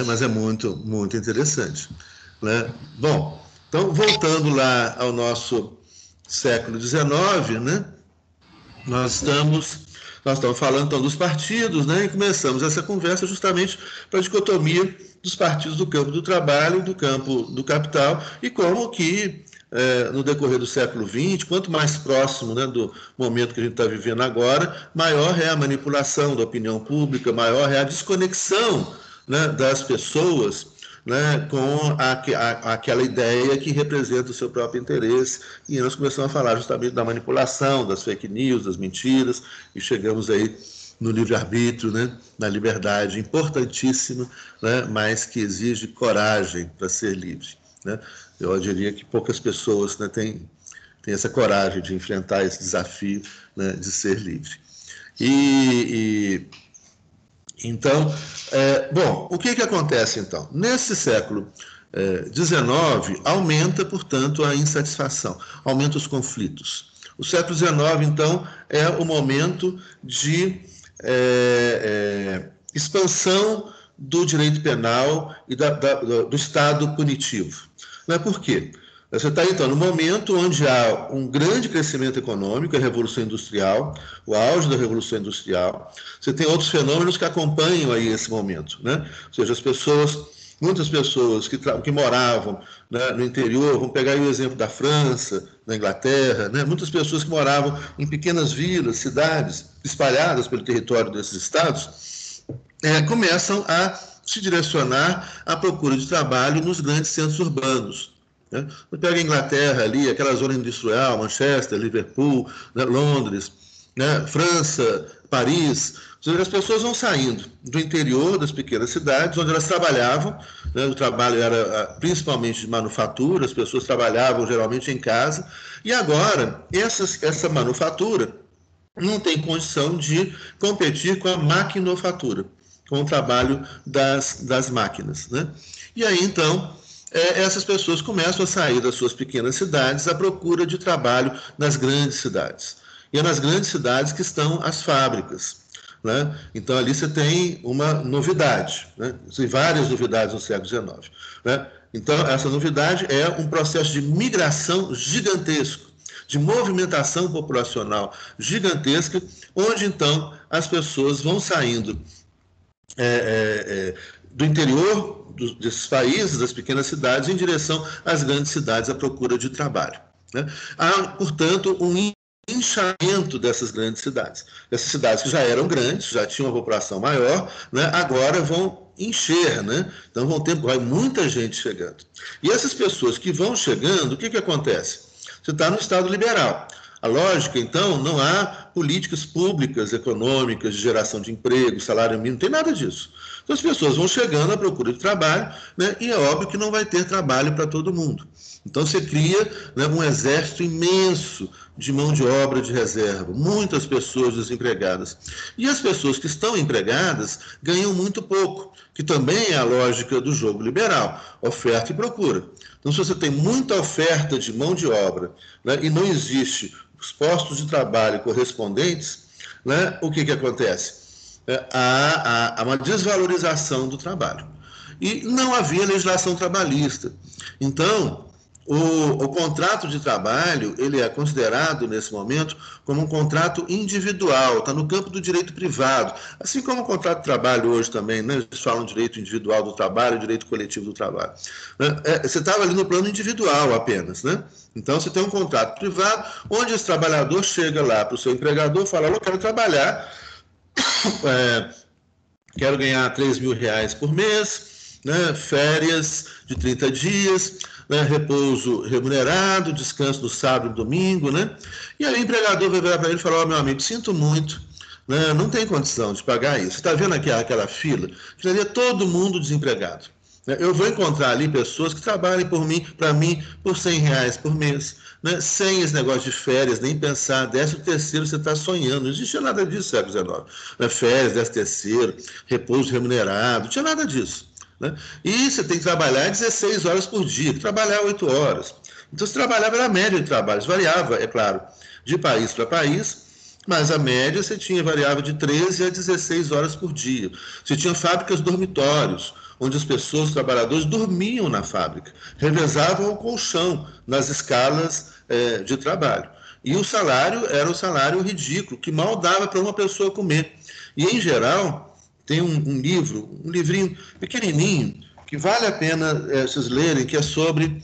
Mas é muito, muito interessante. Bom, então, voltando lá ao nosso século XIX, nós estamos falando então dos partidos, e começamos essa conversa justamente para a dicotomia dos partidos do campo do trabalho e do campo do capital, e como que no decorrer do século XX, quanto mais próximo do momento que a gente está vivendo agora, maior é a manipulação da opinião pública, maior é a desconexão das pessoas com aquela ideia que representa o seu próprio interesse. E nós começamos a falar justamente da manipulação, das fake news, das mentiras, e chegamos aí no livre-arbítrio, na liberdade importantíssima, mas que exige coragem para ser livre. Eu diria que poucas pessoas têm essa coragem de enfrentar esse desafio de ser livre. Então, bom, o que acontece, então? Nesse século XIX, aumenta, portanto, a insatisfação, aumenta os conflitos. O século XIX, então, é o momento de expansão do direito penal e do Estado punitivo. Por quê? Você está, então, no momento onde há um grande crescimento econômico, a Revolução Industrial, o auge da Revolução Industrial. Você tem outros fenômenos que acompanham aí esse momento, né? Ou seja, muitas pessoas que moravam, né, no interior, vamos pegar aí o exemplo da França, da Inglaterra, né? Muitas pessoas que moravam em pequenas vilas, cidades, espalhadas pelo território desses estados, começam a se direcionar à procura de trabalho nos grandes centros urbanos. Né? Você pega a Inglaterra ali, aquela zona industrial, Manchester, Liverpool, né, Londres, né, França, Paris. Ou seja, as pessoas vão saindo do interior das pequenas cidades, onde elas trabalhavam, né, o trabalho era principalmente de manufatura, as pessoas trabalhavam geralmente em casa, e agora essa manufatura não tem condição de competir com a maquinofatura, com o trabalho das máquinas. Né? E aí, então, essas pessoas começam a sair das suas pequenas cidades à procura de trabalho nas grandes cidades. E é nas grandes cidades que estão as fábricas. Né? Então, ali você tem uma novidade. Né? Tem várias novidades no século XIX. Né? Então, essa novidade é um processo de migração gigantesco, de movimentação populacional gigantesca, onde, então, as pessoas vão saindo do interior desses países, das pequenas cidades, em direção às grandes cidades à procura de trabalho. Né? Há, portanto, um inchamento dessas grandes cidades. Essas cidades que já eram grandes, já tinham uma população maior, né? Agora vão encher, né? Então vai muita gente chegando. E essas pessoas que vão chegando, o que acontece? Você está no Estado liberal. A lógica, então, não há políticas públicas, econômicas, de geração de emprego, salário mínimo, não tem nada disso. Então, as pessoas vão chegando à procura de trabalho, né, e é óbvio que não vai ter trabalho para todo mundo. Então, você cria, né, um exército imenso de mão de obra de reserva, muitas pessoas desempregadas. E as pessoas que estão empregadas ganham muito pouco, que também é a lógica do jogo liberal, oferta e procura. Então, se você tem muita oferta de mão de obra, né, e não existe os postos de trabalho correspondentes, né, o que acontece? Há uma desvalorização do trabalho. E não havia legislação trabalhista. Então, o contrato de trabalho, ele é considerado, nesse momento, como um contrato individual, está no campo do direito privado. Assim como o contrato de trabalho hoje também, né? Eles falam direito individual do trabalho, direito coletivo do trabalho. Você estava ali no plano individual apenas, né? Então, você tem um contrato privado, onde esse trabalhador chega lá para o seu empregador e fala, eu quero trabalhar, quero ganhar R$3.000 por mês, né? Férias de 30 dias, né? Repouso remunerado, descanso no sábado e domingo, né? E aí o empregador vai virar para ele e falar, meu amigo, sinto muito, né? Não tem condição de pagar isso. Você está vendo aqui aquela fila? Que ali é todo mundo desempregado. Eu vou encontrar ali pessoas que trabalhem para mim, por R$100 por mês, né? Sem esse negócio de férias, nem pensar, 13º você está sonhando, não existia nada disso no século XIX. Né? Férias, 13º, repouso remunerado, não tinha nada disso. Né? E você tem que trabalhar 16 horas por dia, trabalhar 8 horas. Então, você trabalhava, era a média de trabalho, isso variava, é claro, de país para país, mas a média você tinha variava de 13 a 16 horas por dia. Você tinha fábricas dormitórios, onde as pessoas, os trabalhadores, dormiam na fábrica, revezavam o colchão nas escalas de trabalho. E o salário era um salário ridículo, que mal dava para uma pessoa comer. E, em geral, tem um livrinho pequenininho, que vale a pena vocês lerem, que é sobre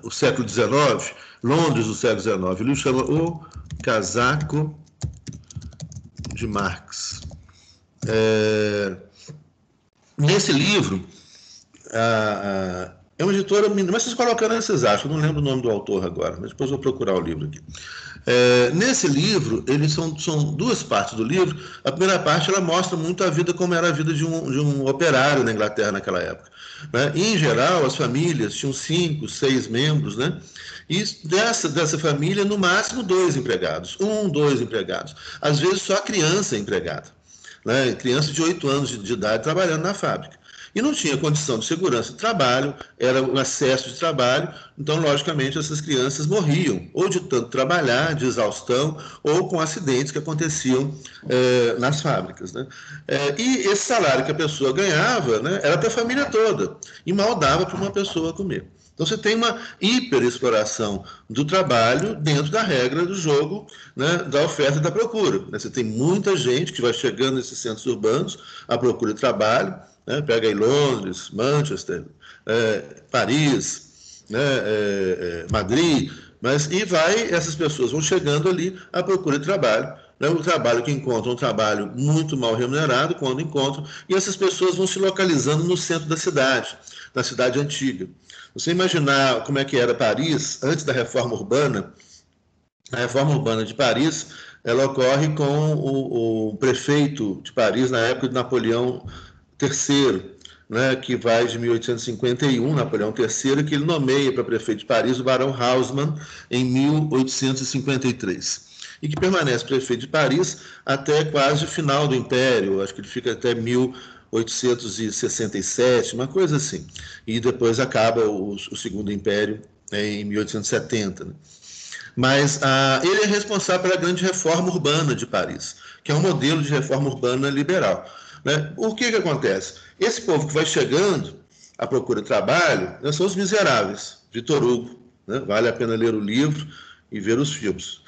o século XIX, Londres do século XIX. Ele chama O Casaco de Marx. Nesse livro, é uma editora, mas vocês colocando aí, vocês acham, eu não lembro o nome do autor agora, mas depois eu vou procurar o livro aqui. Nesse livro, eles são duas partes do livro. A primeira parte, ela mostra muito a vida, como era a vida de um operário na Inglaterra naquela época. Né? E, em geral, as famílias tinham 5, 6 membros, né? E dessa família, no máximo, 2 empregados. 1, 2 empregados. Às vezes, só a criança é empregada. Né? Criança de 8 anos de idade trabalhando na fábrica. E não tinha condição de segurança de trabalho, era um excesso de trabalho, então, logicamente, essas crianças morriam, ou de tanto trabalhar, de exaustão, ou com acidentes que aconteciam nas fábricas, né? E esse salário que a pessoa ganhava, né, era para a família toda, e mal dava para uma pessoa comer. Então, você tem uma hiperexploração do trabalho dentro da regra do jogo, né, da oferta e da procura. Você tem muita gente que vai chegando nesses centros urbanos à procura de trabalho, né, pega aí Londres, Manchester, Paris, né, Madrid, essas pessoas vão chegando ali à procura de trabalho. Né, o trabalho que encontram, um trabalho muito mal remunerado, quando encontram, e essas pessoas vão se localizando no centro da cidade, na cidade antiga. Você imaginar como é que era Paris antes da reforma urbana, a reforma urbana de Paris, ela ocorre com o prefeito de Paris na época de Napoleão III, né, que vai de 1851, Napoleão III, que ele nomeia para prefeito de Paris o barão Haussmann em 1853. E que permanece prefeito de Paris até quase o final do Império, acho que ele fica até 1867, uma coisa assim. E depois acaba o Segundo Império em 1870. Né? Mas ele é responsável pela grande reforma urbana de Paris, que é um modelo de reforma urbana liberal. Né? O que acontece? Esse povo que vai chegando à procura de trabalho, né, são os miseráveis, Victor Hugo. Né? Vale a pena ler o livro e ver os filmes.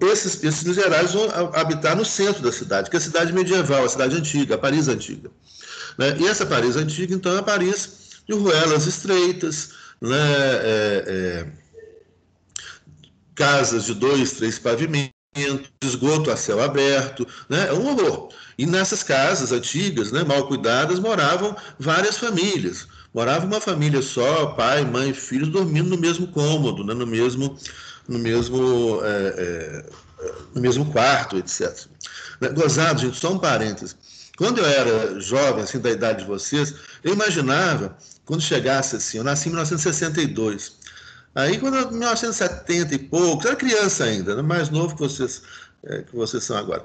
Esses miseráveis vão habitar no centro da cidade, que é a cidade medieval, a cidade antiga, a Paris antiga. Né? E essa Paris antiga, então, é a Paris de ruelas estreitas, né? Casas de 2, 3 pavimentos, esgoto a céu aberto, né? É um horror. E nessas casas antigas, né, mal cuidadas, moravam várias famílias. Morava uma família só, pai, mãe, filhos, dormindo no mesmo cômodo, né, no mesmo quarto, etc. Gozado, gente, só um parênteses. Quando eu era jovem, assim, da idade de vocês, eu imaginava, quando chegasse assim, eu nasci em 1962, aí quando eu, 1970 e poucos, eu era criança ainda, né, mais novo que vocês são agora.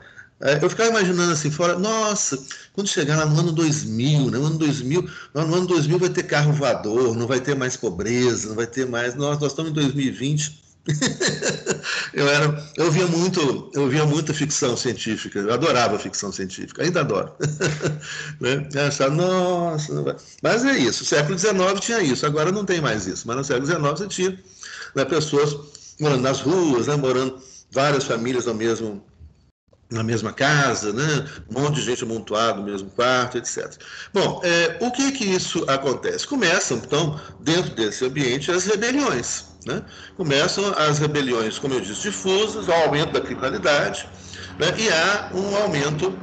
Eu ficava imaginando assim, fora, nossa, quando chegar lá no ano 2000, né, no ano 2000 vai ter carro voador, não vai ter mais pobreza, não vai ter mais, nós estamos em 2020. Eu via muita ficção científica, eu adorava ficção científica, ainda adoro. Né? Eu achava, nossa, não vai. Mas é isso, o século XIX tinha isso, agora não tem mais isso, mas no século XIX você tinha, né, pessoas morando nas ruas, né, morando várias famílias na mesma casa, né? Um monte de gente amontoada no mesmo quarto, etc. Bom, o que isso acontece? Começam, então, dentro desse ambiente, as rebeliões. Né? Começam as rebeliões, como eu disse, difusas, o aumento da criminalidade, né? E há um aumento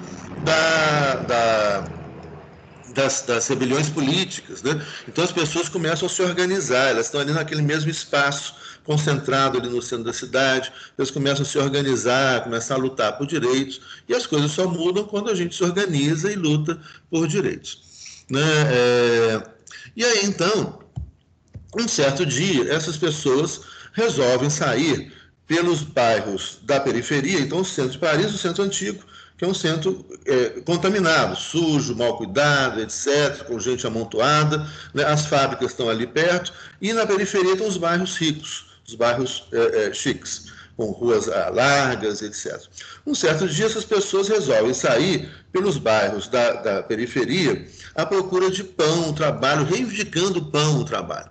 das rebeliões políticas. Né? Então, as pessoas começam a se organizar, elas estão ali naquele mesmo espaço, concentrado ali no centro da cidade, eles começam a se organizar, começam a lutar por direitos, e as coisas só mudam quando a gente se organiza e luta por direitos. Né? E aí, então, um certo dia, essas pessoas resolvem sair pelos bairros da periferia, então o centro de Paris, o centro antigo, que é um centro contaminado, sujo, mal cuidado, etc., com gente amontoada, né? As fábricas estão ali perto, e na periferia estão os bairros ricos, os bairros chiques, com ruas largas, etc. Um certo dia, essas pessoas resolvem sair pelos bairros da periferia à procura de pão, trabalho, reivindicando pão, trabalho.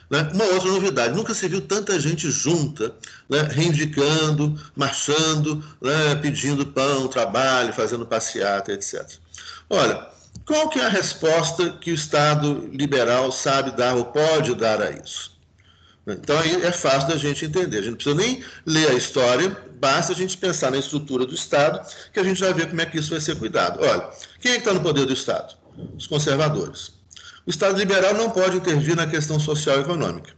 Né? Uma outra novidade, nunca se viu tanta gente junta, né? Reivindicando, marchando, né? Pedindo pão, trabalho, fazendo passeata, etc. Olha, qual que é a resposta que o Estado liberal sabe dar ou pode dar a isso? Então, aí é fácil da gente entender. A gente não precisa nem ler a história, basta a gente pensar na estrutura do Estado, que a gente vai ver como é que isso vai ser cuidado. Olha, quem é que está no poder do Estado? Os conservadores. O Estado liberal não pode intervir na questão social e econômica.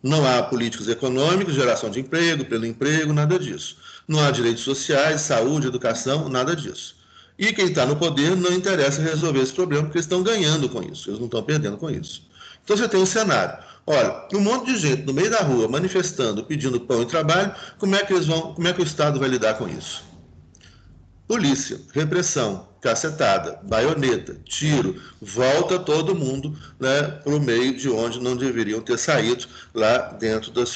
Não há políticas econômicas, geração de emprego, pelo emprego, nada disso. Não há direitos sociais, saúde, educação, nada disso. E quem está no poder não interessa resolver esse problema, porque eles estão ganhando com isso, eles não estão perdendo com isso. Então você tem um cenário. Olha, um monte de gente no meio da rua manifestando, pedindo pão e trabalho, como é que o Estado vai lidar com isso? polícia, repressão, cacetada, baioneta, tiro, volta todo mundo, né, para o meio de onde não deveriam ter saído, lá dentro dos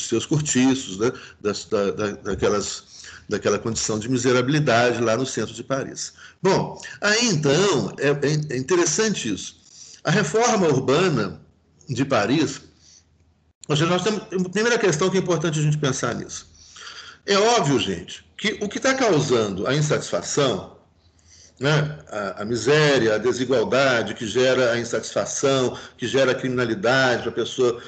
seus cortiços, né, daquela condição de miserabilidade lá no centro de Paris. Bom, aí então, é interessante isso. A reforma urbana de Paris, nós temos a primeira questão que é importante a gente pensar nisso. É óbvio, gente, que o que está causando a insatisfação, né, a miséria, a desigualdade que gera a insatisfação, que gera a criminalidade para a pessoa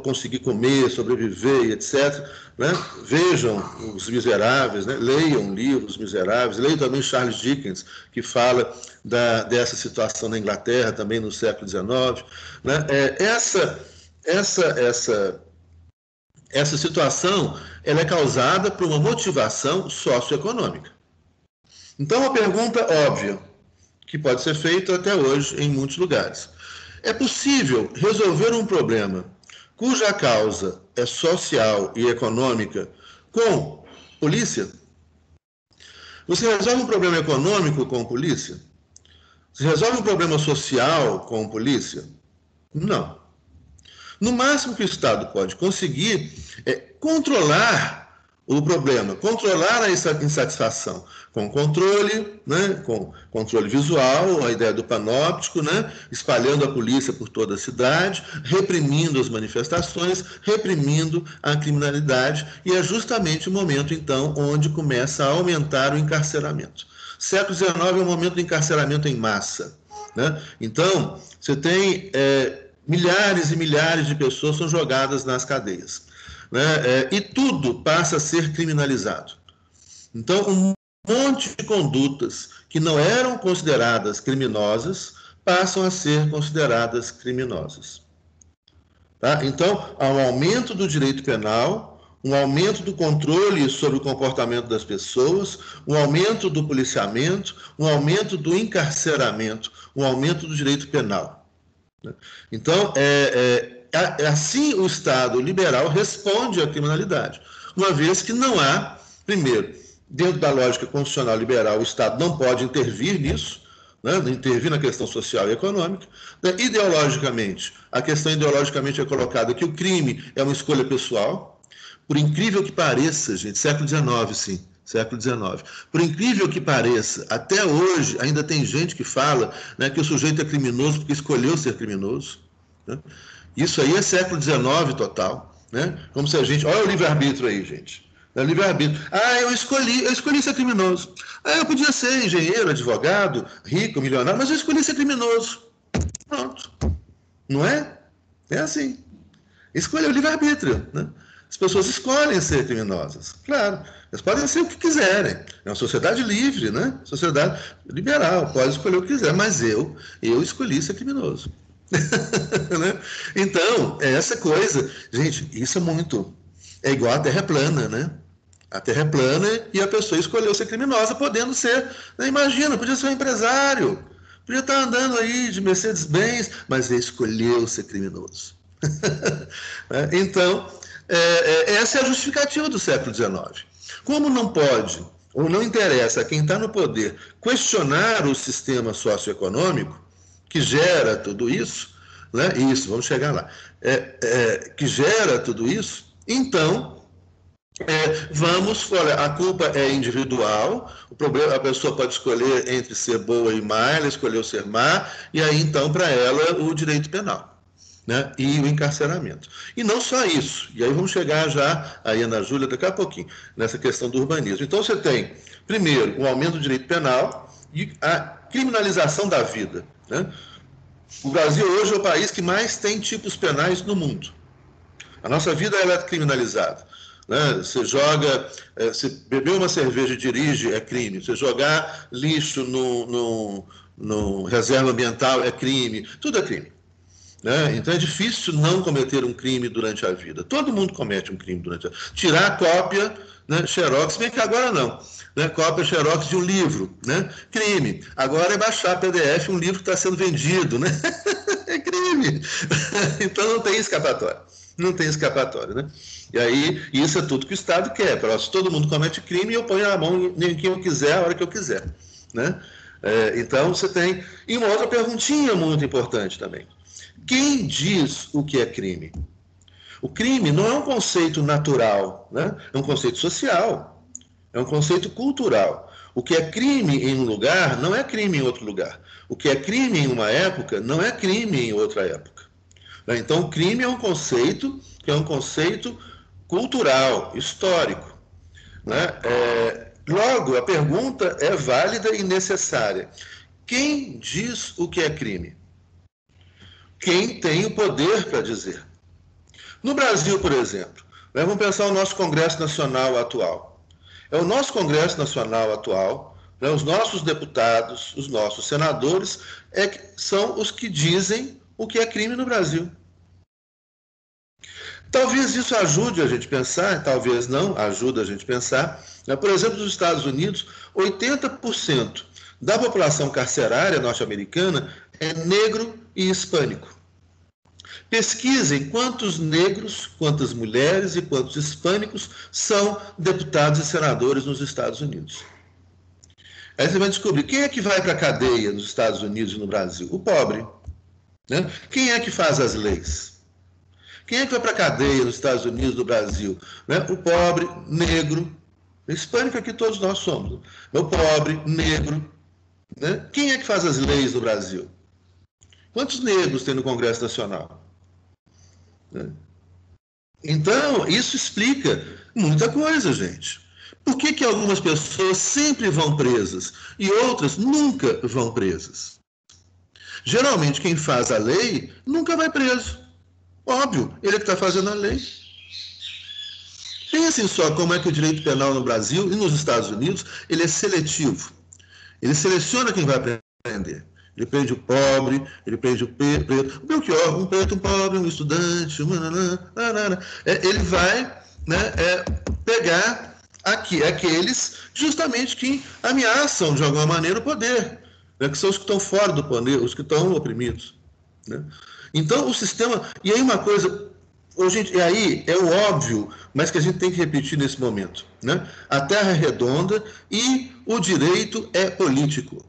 conseguir comer, sobreviver, etc. Né? Vejam Os Miseráveis, né? Leiam livros Miseráveis, leiam também Charles Dickens, que fala dessa situação na Inglaterra, também no século XIX. Né? Essa situação ela é causada por uma motivação socioeconômica. Então, uma pergunta óbvia, que pode ser feita até hoje em muitos lugares. É possível resolver um problema cuja causa é social e econômica com polícia? Você resolve um problema econômico com polícia? Você resolve um problema social com polícia? Não. No máximo que o Estado pode conseguir é controlar o problema, controlar a insatisfação com controle, né, com controle visual, a ideia do panóptico, né, espalhando a polícia por toda a cidade, reprimindo as manifestações, reprimindo a criminalidade, e é justamente o momento, então, onde começa a aumentar o encarceramento. Século XIX é o momento do encarceramento em massa. Né? Então, você tem milhares e milhares de pessoas são jogadas nas cadeias. Né? E tudo passa a ser criminalizado. Então, um monte de condutas que não eram consideradas criminosas passam a ser consideradas criminosas. Tá? Então, há um aumento do direito penal, um aumento do controle sobre o comportamento das pessoas, um aumento do policiamento, um aumento do encarceramento, um aumento do direito penal. Então, assim o Estado liberal responde à criminalidade, uma vez que não há, primeiro, dentro da lógica constitucional liberal, o Estado não pode intervir nisso, né, intervir na questão social e econômica. Né, ideologicamente, a questão ideologicamente é colocada que o crime é uma escolha pessoal, por incrível que pareça, gente, século XIX, sim, século XIX. Por incrível que pareça, até hoje ainda tem gente que fala, né, que o sujeito é criminoso porque escolheu ser criminoso. Né? Isso aí é século XIX total, né? Como se a gente... Olha o livre-arbítrio aí, gente. É livre-arbítrio. Eu escolhi ser criminoso. Eu podia ser engenheiro, advogado, rico, milionário, mas eu escolhi ser criminoso. Pronto. Não é? É assim. Escolha o livre-arbítrio, né? As pessoas escolhem ser criminosas. Claro, elas podem ser o que quiserem. É uma sociedade livre, né? Sociedade liberal, pode escolher o que quiser, mas eu escolhi ser criminoso. Né? Então, essa coisa, gente, isso é muito... É igual a Terra plana, né? A Terra é plana e a pessoa escolheu ser criminosa, podendo ser... Né? Imagina, podia ser um empresário, podia estar andando aí de Mercedes-Benz, mas ele escolheu ser criminoso. Então, essa é a justificativa do século XIX. Como não pode, ou não interessa a quem está no poder questionar o sistema socioeconômico, que gera tudo isso, né? Isso, vamos chegar lá, que gera tudo isso, então, olha, a culpa é individual, o problema, a pessoa pode escolher entre ser boa e má, ela escolheu ser má, e aí, então, para ela, o direito penal, né? E o encarceramento. E não só isso, e aí vamos chegar já, aí Ana Júlia, daqui a pouquinho, nessa questão do urbanismo. Então, você tem, primeiro, o aumento do direito penal e a criminalização da vida, né? O Brasil hoje é o país que mais tem tipos penais no mundo. A nossa vida ela é criminalizada. Né? Você joga, se beber uma cerveja e dirige é crime. Você jogar lixo no reserva ambiental é crime. Tudo é crime. Né? Então é difícil não cometer um crime durante a vida. Todo mundo comete um crime durante a vida. Tirar a cópia, né, xerox, bem que agora não. Né, cópia xerox de um livro, né? Crime. Agora é baixar PDF um livro que está sendo vendido, né? É crime. Então não tem escapatória. Não tem escapatória, né? E aí, isso é tudo que o Estado quer. Se todo mundo comete crime, eu ponho a mão em quem eu quiser, a hora que eu quiser, né? Então, você tem... E uma outra perguntinha muito importante também. Quem diz o que é crime? O crime não é um conceito natural, né? É um conceito social, é um conceito cultural. O que é crime em um lugar não é crime em outro lugar. O que é crime em uma época não é crime em outra época. Então, o crime é um conceito que é um conceito cultural, histórico, né? Logo, a pergunta é válida e necessária. Quem diz o que é crime? Quem tem o poder para dizer? No Brasil, por exemplo, vamos pensar o nosso Congresso Nacional atual. É o nosso Congresso Nacional atual, os nossos deputados, os nossos senadores, são os que dizem o que é crime no Brasil. Talvez isso ajude a gente a pensar, talvez não, ajuda a gente a pensar. Por exemplo, nos Estados Unidos, 80% da população carcerária norte-americana é negro e hispânico. Pesquisem quantos negros, quantas mulheres e quantos hispânicos são deputados e senadores nos Estados Unidos. Aí você vai descobrir quem é que vai para a cadeia nos Estados Unidos e no Brasil? O pobre, né? Quem é que faz as leis? Quem é que vai para a cadeia nos Estados Unidos, no Brasil? Né? O pobre, negro, hispânico aqui todos nós somos. O pobre, negro. Né? Quem é que faz as leis no Brasil? Quantos negros tem no Congresso Nacional? Né? Então, isso explica muita coisa, gente. Por que algumas pessoas sempre vão presas e outras nunca vão presas? Geralmente, quem faz a lei nunca vai preso. Óbvio, ele é que está fazendo a lei. Pensem só como é que o direito penal no Brasil e nos Estados Unidos, ele é seletivo. Ele seleciona quem vai prender. Ele prende o pobre, ele prende o preto. O Belchior, um preto, um pobre, um estudante, ele vai, né, pegar aqueles justamente que ameaçam de alguma maneira o poder, né, que são os que estão fora do poder, os que estão oprimidos, né? Então, o sistema... E aí uma coisa... E aí é o óbvio, mas que a gente tem que repetir nesse momento, né? A Terra é redonda e o direito é político.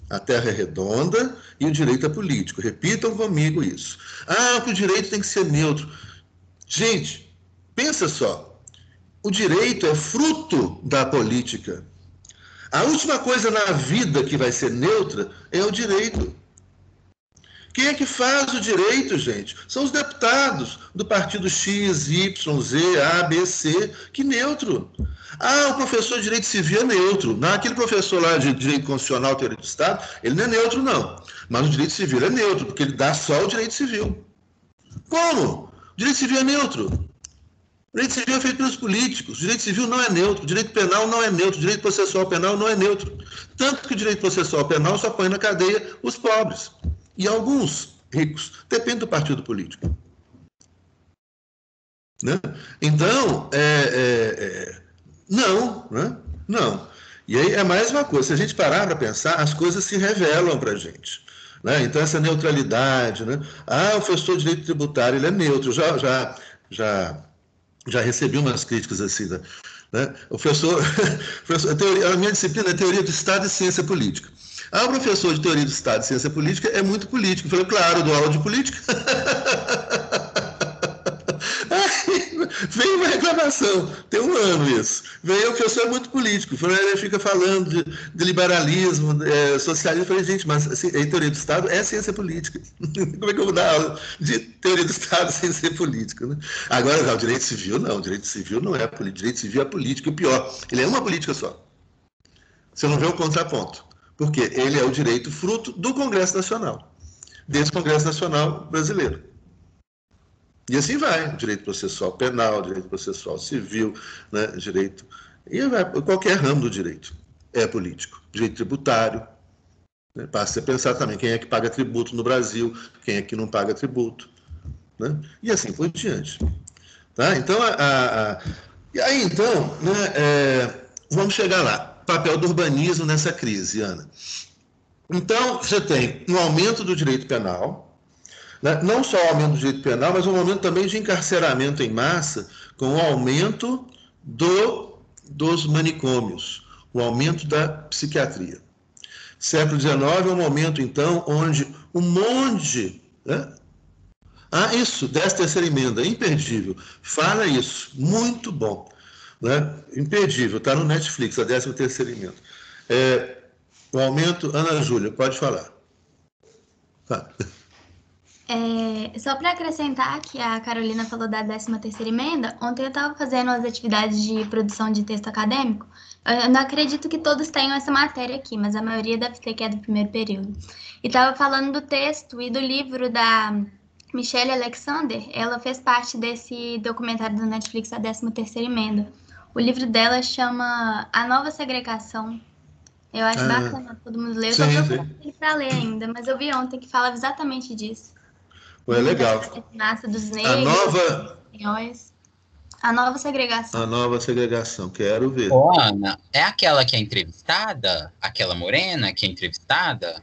A Terra é redonda e o direito é político. Repitam comigo isso. Que o direito tem que ser neutro. Gente, pensa só. O direito é fruto da política. A última coisa na vida que vai ser neutra é o direito. Quem é que faz o direito, gente? São os deputados do partido X, Y, Z, A, B, C. Que neutro. O professor de Direito Civil é neutro. Aquele professor lá de Direito Constitucional, Teoria do Estado, ele não é neutro, não. Mas o Direito Civil é neutro, porque ele dá só o Direito Civil. Como? O Direito Civil é neutro. O Direito Civil é feito pelos políticos. O Direito Civil não é neutro. O Direito Penal não é neutro. O Direito Processual Penal não é neutro. Tanto que o Direito Processual Penal só põe na cadeia os pobres. E alguns ricos. Depende do partido político. Né? Então, não, né? Não. E aí é mais uma coisa. Se a gente parar para pensar, as coisas se revelam para a gente. Né? Então, essa neutralidade. Né? O professor de direito tributário, ele é neutro. Já recebi umas críticas assim. Né? O professor a minha disciplina é Teoria do Estado e Ciência Política. O professor de Teoria do Estado e Ciência Política é muito político. Eu falei, claro, eu dou aula de política. Veio uma reclamação, tem um ano isso. Veio o professor é muito político. Ele fica falando de liberalismo, socialismo. Eu falei, gente, mas assim, Teoria do Estado é ciência política. Como é que eu vou dar aula de Teoria do Estado sem ser política? Né? Agora, o direito civil não. O direito civil não é política. O direito civil é política. E o pior, ele é uma política só. Você não vê o contraponto. Porque ele é o direito fruto do Congresso Nacional, desse Congresso Nacional brasileiro. E assim vai, direito processual penal, direito processual civil, né, direito... E vai, qualquer ramo do direito é político. Direito tributário, né, basta você pensar também quem é que paga tributo no Brasil, quem é que não paga tributo, né, e assim por diante. Tá? Então, e aí, então, né, vamos chegar lá. Papel do urbanismo nessa crise, Ana. Então, você tem um aumento do direito penal, né? Não só o aumento do direito penal, mas um aumento também de encarceramento em massa, com o aumento dos manicômios, o aumento da psiquiatria. Século XIX é um momento, então, onde um monte... Né? Isso, 13ª emenda, imperdível. Fala isso, muito bom. Né? Imperdível, está no Netflix, a 13ª emenda. O aumento... Ana Júlia, pode falar. Tá. Só para acrescentar que a Carolina falou da 13ª emenda, ontem eu estava fazendo as atividades de produção de texto acadêmico. Eu não acredito que todos tenham essa matéria aqui, mas a maioria deve ter, que é do primeiro período. E estava falando do texto e do livro da Michelle Alexander. Ela fez parte desse documentário do Netflix, a 13ª emenda. O livro dela chama A Nova Segregação. Eu acho bacana todo mundo ler. Eu estou procurando ele para ler ainda, mas eu vi ontem que falava exatamente disso. É legal. Massa dos negros, a nova segregação. A nova segregação, quero ver. Ana, é aquela que é entrevistada? Aquela morena que é entrevistada?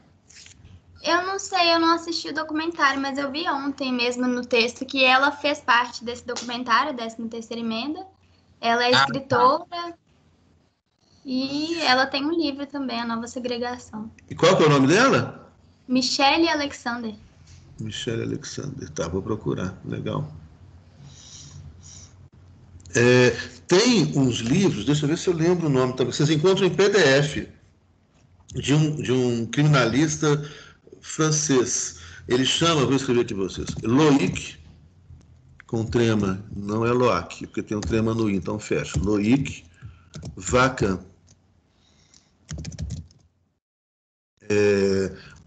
Eu não sei, eu não assisti o documentário, mas eu vi ontem mesmo no texto que ela fez parte desse documentário, 13ª emenda. Ela é escritora e ela tem um livro também, A Nova Segregação. E qual que é o nome dela? Michelle Alexander. Michelle Alexander, tá, vou procurar, legal. Tem uns livros, deixa eu ver se eu lembro o nome também, vocês encontram em PDF, de um criminalista francês. Ele chama, vou escrever aqui para vocês, Loïc, com trema, não é Loac, porque tem um trema no I, então fecha. Loïc Vacan.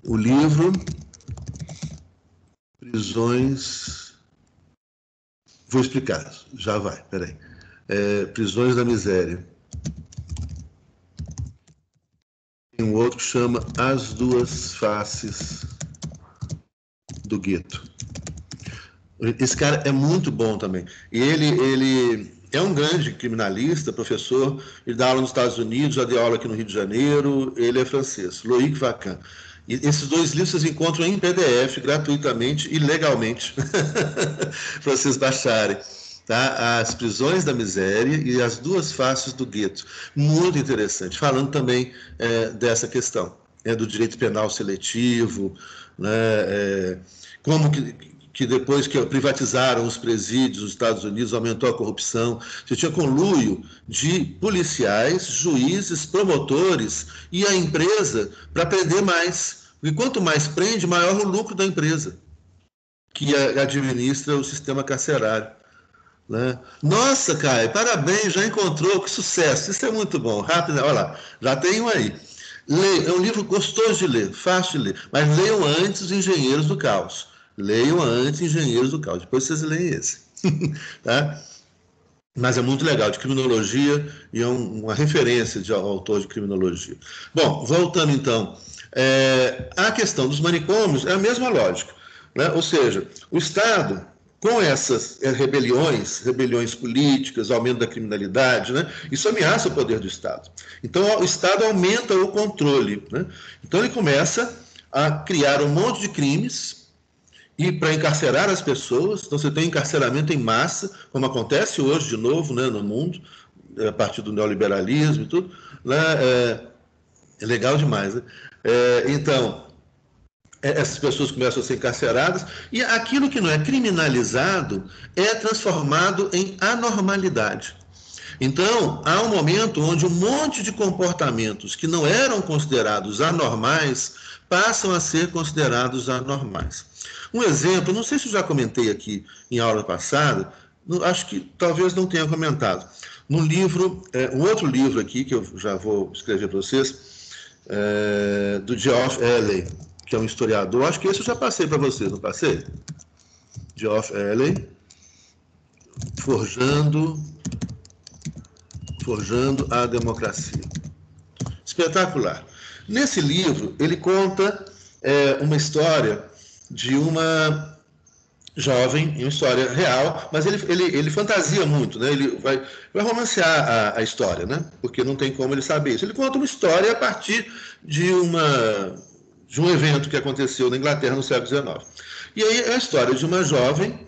O livro Prisões... Vou explicar, já vai, peraí. Prisões da Miséria. Tem um outro que chama As Duas Faces do Gueto. Esse cara é muito bom também. E ele é um grande criminalista, professor, ele dá aula nos Estados Unidos, já deu aula aqui no Rio de Janeiro, ele é francês, Loïc Vacan. E esses dois livros vocês encontram em PDF, gratuitamente e legalmente, para vocês baixarem. Tá? As Prisões da Miséria e As Duas Faces do Gueto. Muito interessante, falando também dessa questão, do direito penal seletivo, né, como que depois que privatizaram os presídios nos Estados Unidos, aumentou a corrupção. Você tinha conluio de policiais, juízes, promotores e a empresa para prender mais. E quanto mais prende, maior o lucro da empresa, que administra o sistema carcerário. Né? Nossa, Caio, parabéns, já encontrou, que sucesso. Isso é muito bom. Rápido, olha lá, já tem um aí. É um livro gostoso de ler, fácil de ler, mas leiam antes os Engenheiros do Caos. Leiam antes Engenheiros do Caos, depois vocês leem esse. Tá? Mas é muito legal, de criminologia, e é uma referência de autor de criminologia. Bom, voltando então, a questão dos manicômios é a mesma lógica, né? Ou seja, o Estado, com essas rebeliões políticas, aumento da criminalidade, né? Isso ameaça o poder do Estado. Então, o Estado aumenta o controle, né? Então, ele começa a criar um monte de crimes, e para encarcerar as pessoas. Então você tem encarceramento em massa, como acontece hoje de novo, né, no mundo, a partir do neoliberalismo e tudo, né, é legal demais, né? Então, essas pessoas começam a ser encarceradas e aquilo que não é criminalizado é transformado em anormalidade. Então, há um momento onde um monte de comportamentos que não eram considerados anormais passam a ser considerados anormais. Um exemplo, não sei se eu já comentei aqui em aula passada, acho que talvez não tenha comentado. No livro, um outro livro aqui, que eu já vou escrever para vocês, do Geoff Eley, que é um historiador, acho que esse eu já passei para vocês, não passei? Geoff Eley, Forjando a Democracia. Espetacular. Nesse livro, ele conta uma história de uma jovem, uma história real, mas ele fantasia muito, né? Ele vai romancear a história, né? Porque não tem como ele saber isso. Ele conta uma história a partir de de um evento que aconteceu na Inglaterra no século XIX. E aí é a história de uma jovem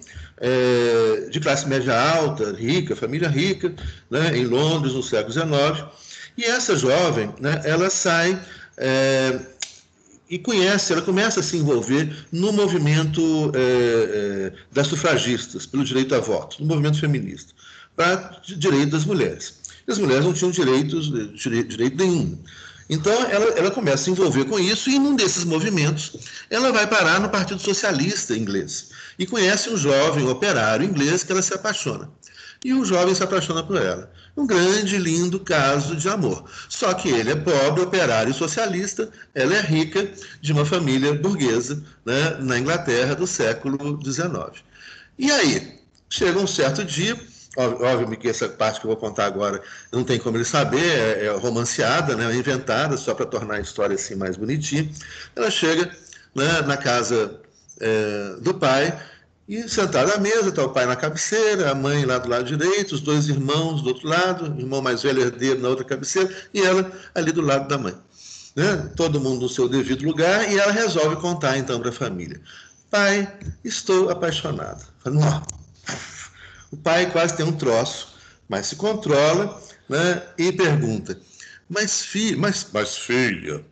de classe média alta, rica, família rica, né, em Londres no século XIX. E essa jovem, né, ela sai e ela começa a se envolver no movimento das sufragistas, pelo direito a voto, no movimento feminista, para direito das mulheres. E as mulheres não tinham direito nenhum. Então, ela começa a se envolver com isso e, num desses movimentos, ela vai parar no Partido Socialista inglês e conhece um jovem operário inglês que ela se apaixona. E o jovem se apaixona por ela. Um grande, lindo caso de amor. Só que ele é pobre, operário e socialista, ela é rica, de uma família burguesa, né, na Inglaterra do século XIX. E aí, chega um certo dia, óbvio que essa parte que eu vou contar agora não tem como ele saber, é romanceada, né, inventada, só para tornar a história assim mais bonitinha. Ela chega, né, na casa do pai, e sentada à mesa, está o pai na cabeceira, a mãe lá do lado direito, os dois irmãos do outro lado, o irmão mais velho herdeiro na outra cabeceira, e ela ali do lado da mãe. Né? Todo mundo no seu devido lugar, e ela resolve contar então para a família. Pai, estou apaixonada. Não. O pai quase tem um troço, mas se controla, né, e pergunta, mas filha,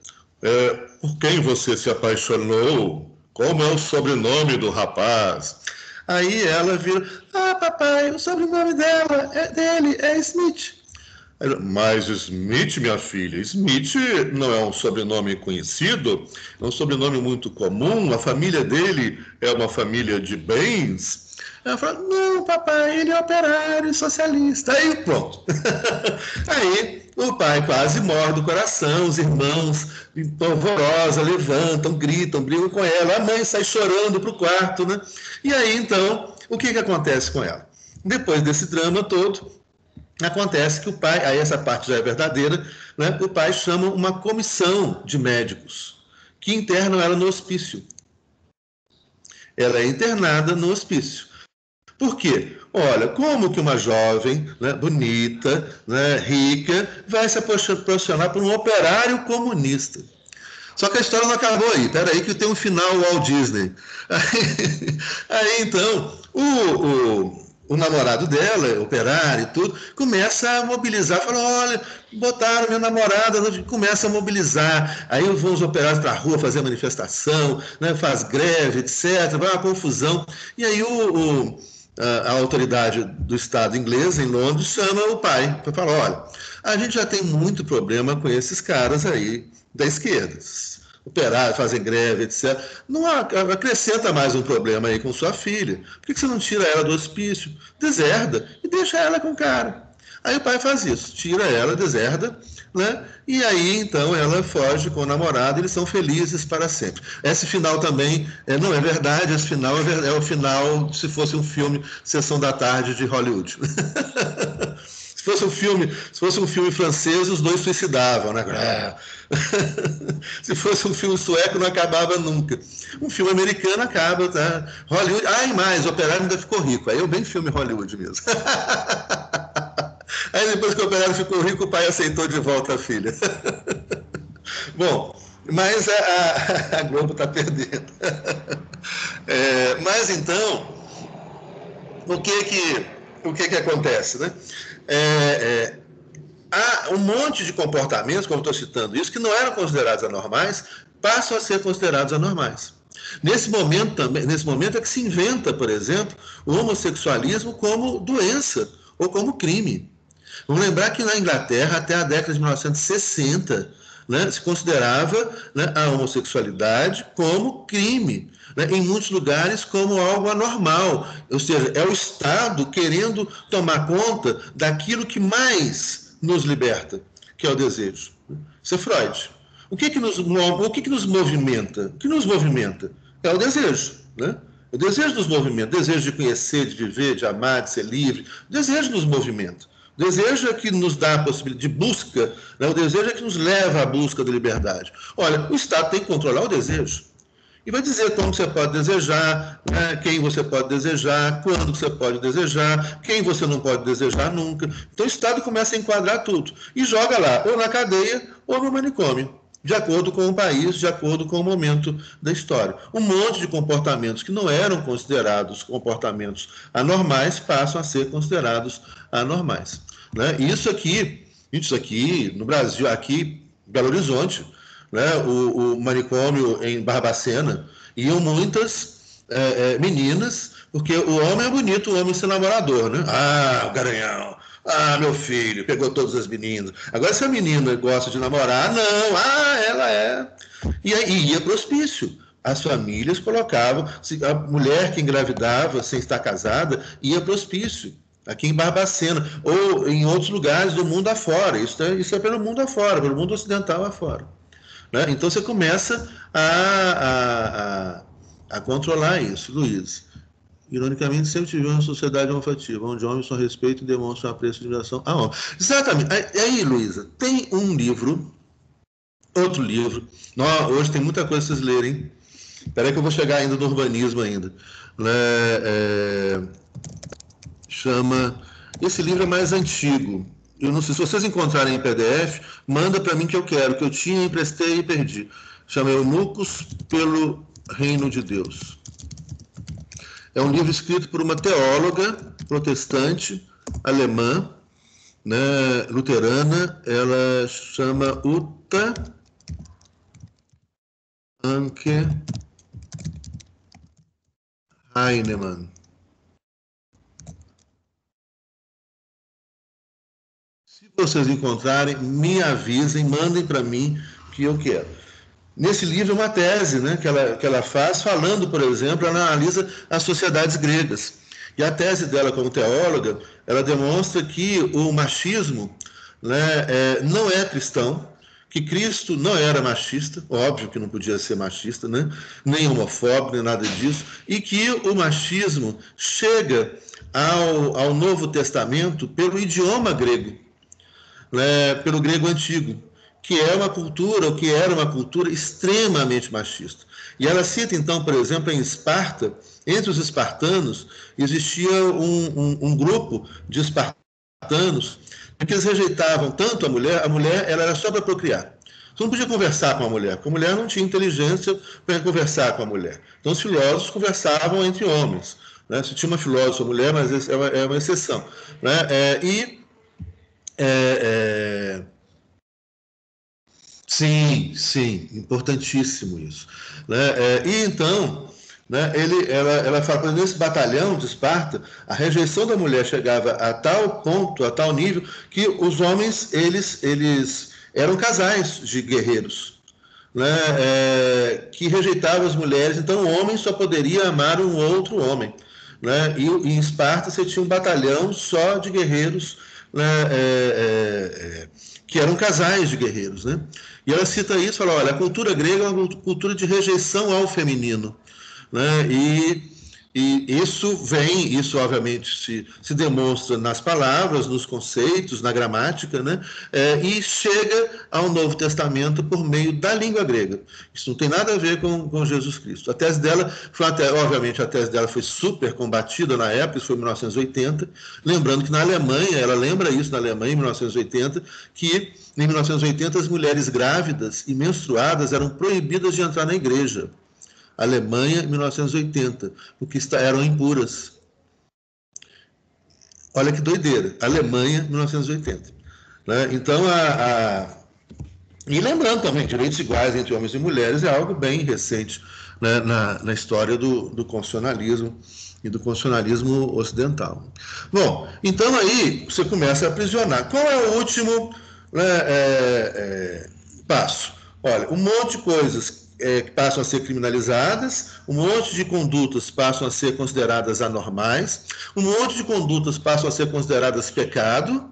por quem você se apaixonou? Como é o sobrenome do rapaz? Aí ela vira, papai, o sobrenome dele é Smith. Ela, mas Smith, minha filha, Smith não é um sobrenome conhecido, é um sobrenome muito comum, a família dele é uma família de bens. Ela fala, não, papai, ele é operário socialista. Aí pronto. Aí o pai quase morre do coração, os irmãos, polvorosa, levantam, gritam, brigam com ela, a mãe sai chorando para o quarto, né? E aí, então, o que acontece com ela? Depois desse drama todo, acontece que o pai, aí essa parte já é verdadeira, né? O pai chama uma comissão de médicos que internam ela no hospício. Ela é internada no hospício. Por quê? Olha, como que uma jovem, né, bonita, né, rica, vai se apaixonar por um operário comunista? Só que a história não acabou aí. Espera aí que tem um final Walt Disney. Aí então, o namorado dela, operário e tudo, começa a mobilizar, fala, olha, botaram minha namorada, começa a mobilizar, aí vão os operários para a rua fazer manifestação, né, faz greve, etc., vai uma confusão, e aí a autoridade do Estado inglês, em Londres, chama o pai para falar, olha, a gente já tem muito problema com esses caras aí da esquerda, operários, fazem greve, etc. Não acrescenta mais um problema aí com sua filha. Por que você não tira ela do hospício? Deserda e deixa ela com o cara. Aí o pai faz isso, tira ela, deserda, né? E aí, então, ela foge com o namorado, eles são felizes para sempre. Esse final também não é verdade, esse final é o final, se fosse um filme Sessão da Tarde de Hollywood. Se fosse um filme francês, os dois suicidavam, né? Se fosse um filme sueco, não acabava nunca. Um filme americano acaba, tá? Hollywood, e mais, o operário ainda ficou rico. Aí é bem filme Hollywood mesmo. Aí depois que o operário ficou rico, o pai aceitou de volta a filha. Bom, mas a Globo está perdendo. Mas então, o que acontece, né? Há um monte de comportamentos, como estou citando isso, que não eram considerados anormais, passam a ser considerados anormais. Nesse momento é que se inventa, por exemplo, o homossexualismo como doença ou como crime. Vamos lembrar que na Inglaterra, até a década de 1960, né, se considerava, né, a homossexualidade como crime, né, em muitos lugares como algo anormal, ou seja, é o Estado querendo tomar conta daquilo que mais nos liberta, que é o desejo. Isso é Freud. O que nos movimenta? O que nos movimenta? É o desejo, né? O desejo nos movimenta, o desejo de conhecer, de viver, de amar, de ser livre, o desejo nos movimenta. O desejo é que nos dá a possibilidade de busca, né? O desejo é que nos leva à busca da liberdade. Olha, o Estado tem que controlar o desejo. E vai dizer como você pode desejar, né? Quem você pode desejar, quando você pode desejar, quem você não pode desejar nunca. Então o Estado começa a enquadrar tudo. E joga lá, ou na cadeia, ou no manicômio. de acordo com o país, de acordo com o momento da história. Um monte de comportamentos que não eram considerados comportamentos anormais passam a ser considerados anormais, né? Isso aqui no Brasil, aqui em Belo Horizonte, né? O manicômio em Barbacena, iam muitas meninas, porque o homem é bonito, o homem ser namorador, né? Ah, o garanhão. Ah, meu filho, pegou todas as meninas. Agora, se a menina gosta de namorar, não. Ah, ela é. E aí ia para o hospício. As famílias colocavam, a mulher que engravidava sem estar casada ia para o hospício, aqui em Barbacena, ou em outros lugares do mundo afora. Isso é pelo mundo afora, pelo mundo ocidental afora, né? Então, você começa a controlar isso, Luiz. Ironicamente, sempre tivemos uma sociedade homoafetiva, onde homens são respeito e demonstram apreço e admiração a homens. Exatamente. Aí, Luísa, tem um livro, outro livro. Hoje tem muita coisa para vocês lerem. Espera aí que eu vou chegar ainda no urbanismo ainda. Chama... Esse livro é mais antigo. Eu não sei, se vocês encontrarem em PDF, manda para mim que eu quero, que eu tinha, emprestei e perdi. Chama Eunucos pelo Reino de Deus. É um livro escrito por uma teóloga protestante alemã, né, luterana. Ela chama Uta Anke Heinemann. Se vocês encontrarem, me avisem, mandem para mim que eu quero. Nesse livro é uma tese, né, que ela faz, falando, por exemplo, ela analisa as sociedades gregas. E a tese dela como teóloga, ela demonstra que o machismo, né, não é cristão, que Cristo não era machista, óbvio que não podia ser machista, né, nem homofóbico, nem nada disso, e que o machismo chega ao Novo Testamento pelo idioma grego, né, pelo grego antigo, que é uma cultura, ou que era uma cultura extremamente machista. E ela cita, então, por exemplo, em Esparta, entre os espartanos, existia um grupo de espartanos que eles rejeitavam tanto a mulher ela era só para procriar. Você não podia conversar com a mulher, porque a mulher não tinha inteligência para conversar com a mulher. Então, os filósofos conversavam entre homens, né? Se tinha uma filósofa mulher, mas essa é uma exceção, né? Sim, importantíssimo isso, né? E então, né, ela fala, nesse batalhão de Esparta, a rejeição da mulher chegava a tal ponto, a tal nível, que os homens, eles eram casais de guerreiros, né, que rejeitavam as mulheres. Então, o homem só poderia amar um outro homem, né? E em Esparta você tinha um batalhão só de guerreiros, né, que eram casais de guerreiros, né? E ela cita isso, fala, olha, a cultura grega é uma cultura de rejeição ao feminino, né? E isso obviamente se demonstra nas palavras, nos conceitos, na gramática, né? E chega ao Novo Testamento por meio da língua grega. Isso não tem nada a ver com Jesus Cristo. A tese dela obviamente a tese dela foi super combatida na época, isso foi em 1980, lembrando que na Alemanha, ela lembra isso na Alemanha em 1980, que em 1980 as mulheres grávidas e menstruadas eram proibidas de entrar na igreja. Alemanha, em 1980, porque eram impuras. Olha que doideira. Alemanha, 1980. Né? Então, e lembrando também, direitos iguais entre homens e mulheres é algo bem recente, né, na história do constitucionalismo e do constitucionalismo ocidental. Bom, então aí você começa a aprisionar. Qual é o último, né, passo? Olha, um monte de coisas que passam a ser criminalizadas, um monte de condutas passam a ser consideradas anormais, um monte de condutas passam a ser consideradas pecado,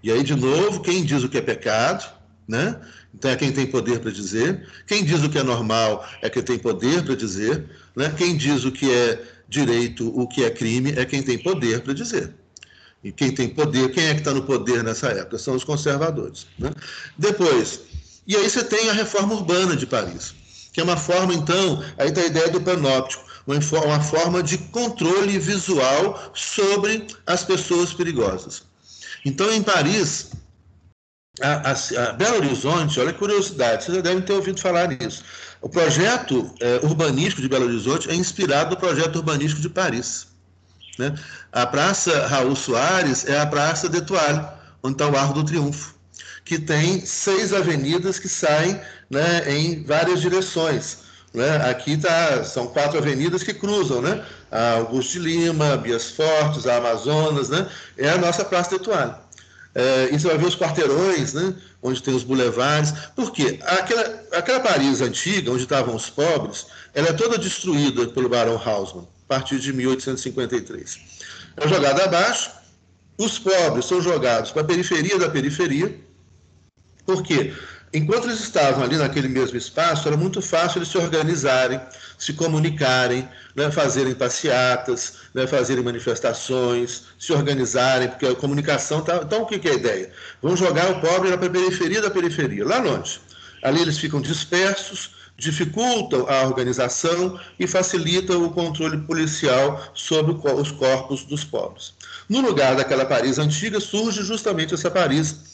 e aí, de novo, quem diz o que é pecado, né? Então é quem tem poder para dizer. Quem diz o que é normal é quem tem poder para dizer, né? Quem diz o que é direito, o que é crime, é quem tem poder para dizer. E quem tem poder, quem é que está no poder nessa época? São os conservadores, né? Depois, e aí você tem a reforma urbana de Paris, que é uma forma, então, aí está a ideia do panóptico, uma forma de controle visual sobre as pessoas perigosas. Então, em Paris, A Belo Horizonte, olha que curiosidade, vocês já devem ter ouvido falar nisso. O projeto urbanístico de Belo Horizonte é inspirado no projeto urbanístico de Paris, né? A Praça Raul Soares é a Praça d'Étoile, onde está o Arco do Triunfo, que tem 6 avenidas que saem, né, em várias direções, né? Aqui são 4 avenidas que cruzam, né? A Augusto de Lima, Bias Fortes, a Amazonas, né? É a nossa Praça d'Étoile. E você vai ver os quarteirões, né, onde tem os bulevares. Por quê? Aquela Paris antiga, onde estavam os pobres, ela é toda destruída pelo Barão Haussmann, a partir de 1853. É jogada abaixo, os pobres são jogados para a periferia da periferia. Por quê? Enquanto eles estavam ali naquele mesmo espaço, era muito fácil eles se organizarem, se comunicarem, né, fazerem passeatas, né, fazerem manifestações, se organizarem, porque a comunicação tá... Então, o que é a ideia? Vamos jogar o pobre para a periferia da periferia. Lá longe. Ali eles ficam dispersos, dificultam a organização e facilitam o controle policial sobre os corpos dos pobres. No lugar daquela Paris antiga, surge justamente essa Paris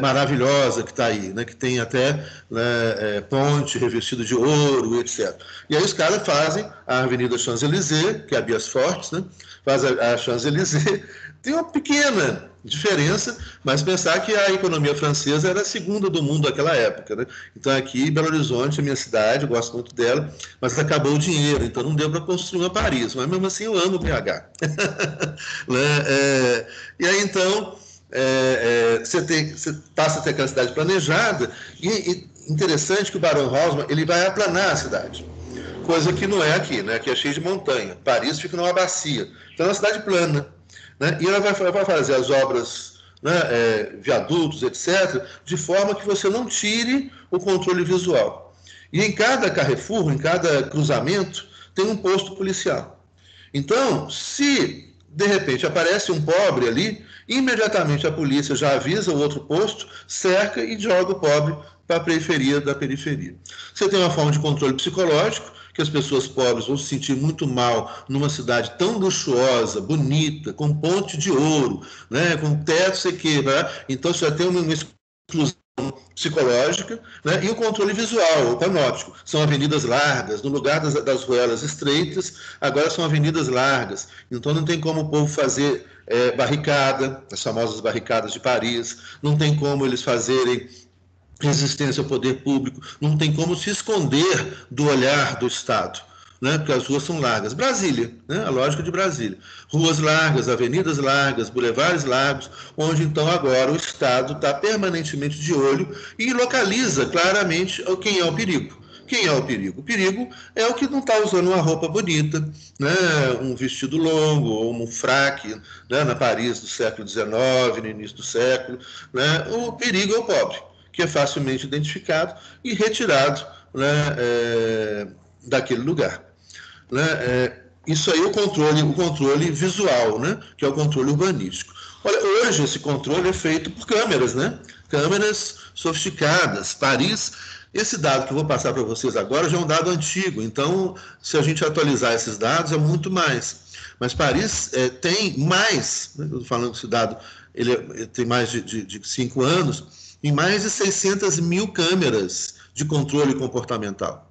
maravilhosa que está aí, né, que tem até, né, ponte revestida de ouro, etc. E aí os caras fazem a Avenida Champs-Élysées, que é a Bias Fortes, né, faz a Champs-Élysées, tem uma pequena diferença, mas pensar que a economia francesa era a segunda do mundo naquela época, né? Então aqui, Belo Horizonte, a minha cidade, eu gosto muito dela, mas acabou o dinheiro, então não deu para construir uma Paris, mas mesmo assim eu amo BH. Né? E aí então você passa a ter aquela cidade planejada, e interessante que o Barão Haussmann ele vai aplanar a cidade, coisa que não é aqui, né? Aqui é cheio de montanha. Paris fica numa bacia, então é uma cidade plana, né? E ela vai fazer as obras, né, viadutos, etc., de forma que você não tire o controle visual. E em cada Carrefour, em cada cruzamento, tem um posto policial. Então, se de repente aparece um pobre ali, imediatamente a polícia já avisa o outro posto, cerca e joga o pobre para a periferia da periferia. Você tem uma forma de controle psicológico, que as pessoas pobres vão se sentir muito mal numa cidade tão luxuosa, bonita, com ponte de ouro, né, com teto, sei que, né? Então você já tem uma exclusão psicológica, né, e o controle visual, o panóptico. São avenidas largas, no lugar das ruelas estreitas, agora são avenidas largas. Então não tem como o povo fazer barricada, as famosas barricadas de Paris, não tem como eles fazerem resistência ao poder público, não tem como se esconder do olhar do Estado, né? Porque as ruas são largas. Brasília, né? A lógica de Brasília. Ruas largas, avenidas largas, bulevares largos, onde então agora o Estado está permanentemente de olho e localiza claramente quem é o perigo. Quem é o perigo? O perigo é o que não está usando uma roupa bonita, né? Um vestido longo, ou um fraque, né? Na Paris do século XIX, no início do século, né? O perigo é o pobre, que é facilmente identificado e retirado, né, daquele lugar. Né? Isso aí é o controle visual, né, que é o controle urbanístico. Olha, hoje esse controle é feito por câmeras, né? Câmeras sofisticadas. Paris, esse dado que eu vou passar para vocês agora já é um dado antigo, então se a gente atualizar esses dados é muito mais. Mas Paris tem mais, né, eu estou falando que esse dado ele tem mais de 5 anos, em mais de 600 mil câmeras de controle comportamental.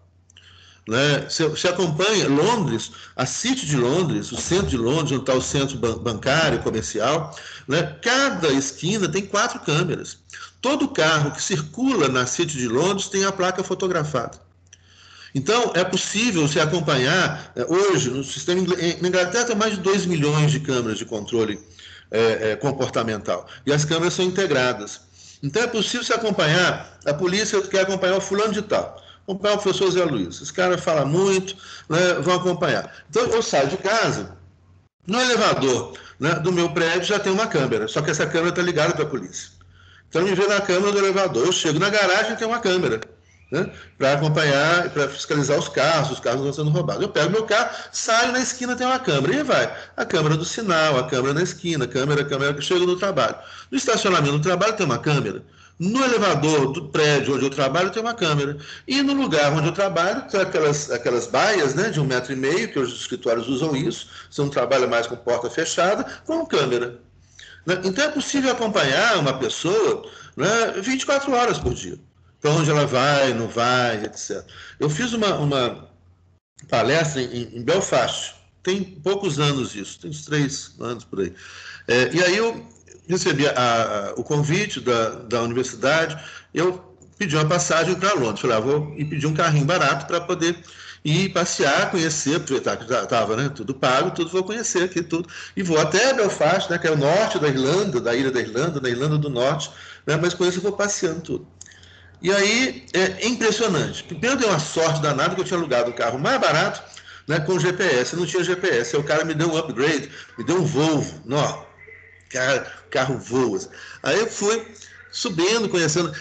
Né? Você acompanha Londres, a City de Londres, o centro de Londres, onde está o centro bancário, comercial, né? Cada esquina tem 4 câmeras. Todo carro que circula na City de Londres tem a placa fotografada. Então, é possível você acompanhar, hoje, no sistema na Inglaterra tem mais de 2 milhões de câmeras de controle comportamental, e as câmeras são integradas. Então é possível você acompanhar, a polícia quer acompanhar o fulano de tal, acompanhar o professor Zé Luiz. Esse cara fala muito, né, vão acompanhar. Então eu saio de casa, no elevador, né, do meu prédio já tem uma câmera, só que essa câmera está ligada para a polícia. Então me vê na câmera do elevador, eu chego na garagem e tem uma câmera, né, para acompanhar, para fiscalizar os carros não estão sendo roubados. Eu pego meu carro, saio na esquina, tem uma câmera, e vai. A câmera do sinal, a câmera na esquina, câmera que chega no trabalho. No estacionamento do trabalho tem uma câmera. No elevador do prédio onde eu trabalho tem uma câmera. E no lugar onde eu trabalho tem aquelas baias, né, de 1,5 metro, que os escritórios usam isso, você não trabalha mais com porta fechada, com câmera. né? Então é possível acompanhar uma pessoa, né, 24 horas por dia, para onde ela vai, não vai, etc. Eu fiz uma palestra em Belfast, tem poucos anos isso, tem uns 3 anos por aí. E aí eu recebi o convite da universidade, eu pedi uma passagem para Londres, falei, vou pedir um carrinho barato para poder ir passear, conhecer, aproveitar que já estava, né, tudo pago, tudo, vou conhecer aqui tudo, e vou até Belfast, né, que é o norte da Irlanda, da ilha da Irlanda, da Irlanda do Norte, né, mas com isso eu vou passeando tudo. E aí, é impressionante. Primeiro deu uma sorte danada que eu tinha alugado o carro mais barato, né, com GPS, não tinha GPS, aí o cara me deu um upgrade, me deu um Volvo, não, cara, o carro voa. Aí eu fui subindo, conhecendo,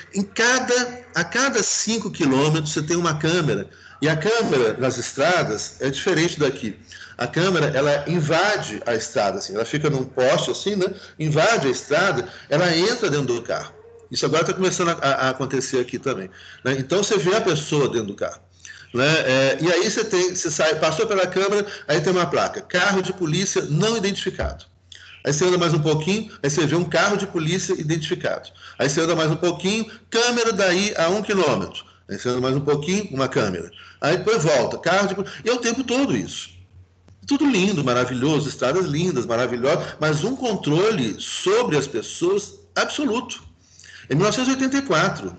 a cada 5 quilômetros você tem uma câmera, e a câmera nas estradas é diferente daqui. A câmera, ela invade a estrada, assim, ela fica num poste assim, né, invade a estrada, ela entra dentro do carro. Isso agora está começando a acontecer aqui também, né? Então você vê a pessoa dentro do carro, né? E aí você sai, passou pela câmera, aí tem uma placa, carro de polícia não identificado. Aí você anda mais um pouquinho, aí você vê um carro de polícia identificado. Aí você anda mais um pouquinho, câmera daí a 1 quilômetro. Aí você anda mais um pouquinho, uma câmera. Aí depois volta, carro de polícia. E é o tempo todo isso. Tudo lindo, maravilhoso, estradas lindas, maravilhosas, mas um controle sobre as pessoas absoluto. Em 1984,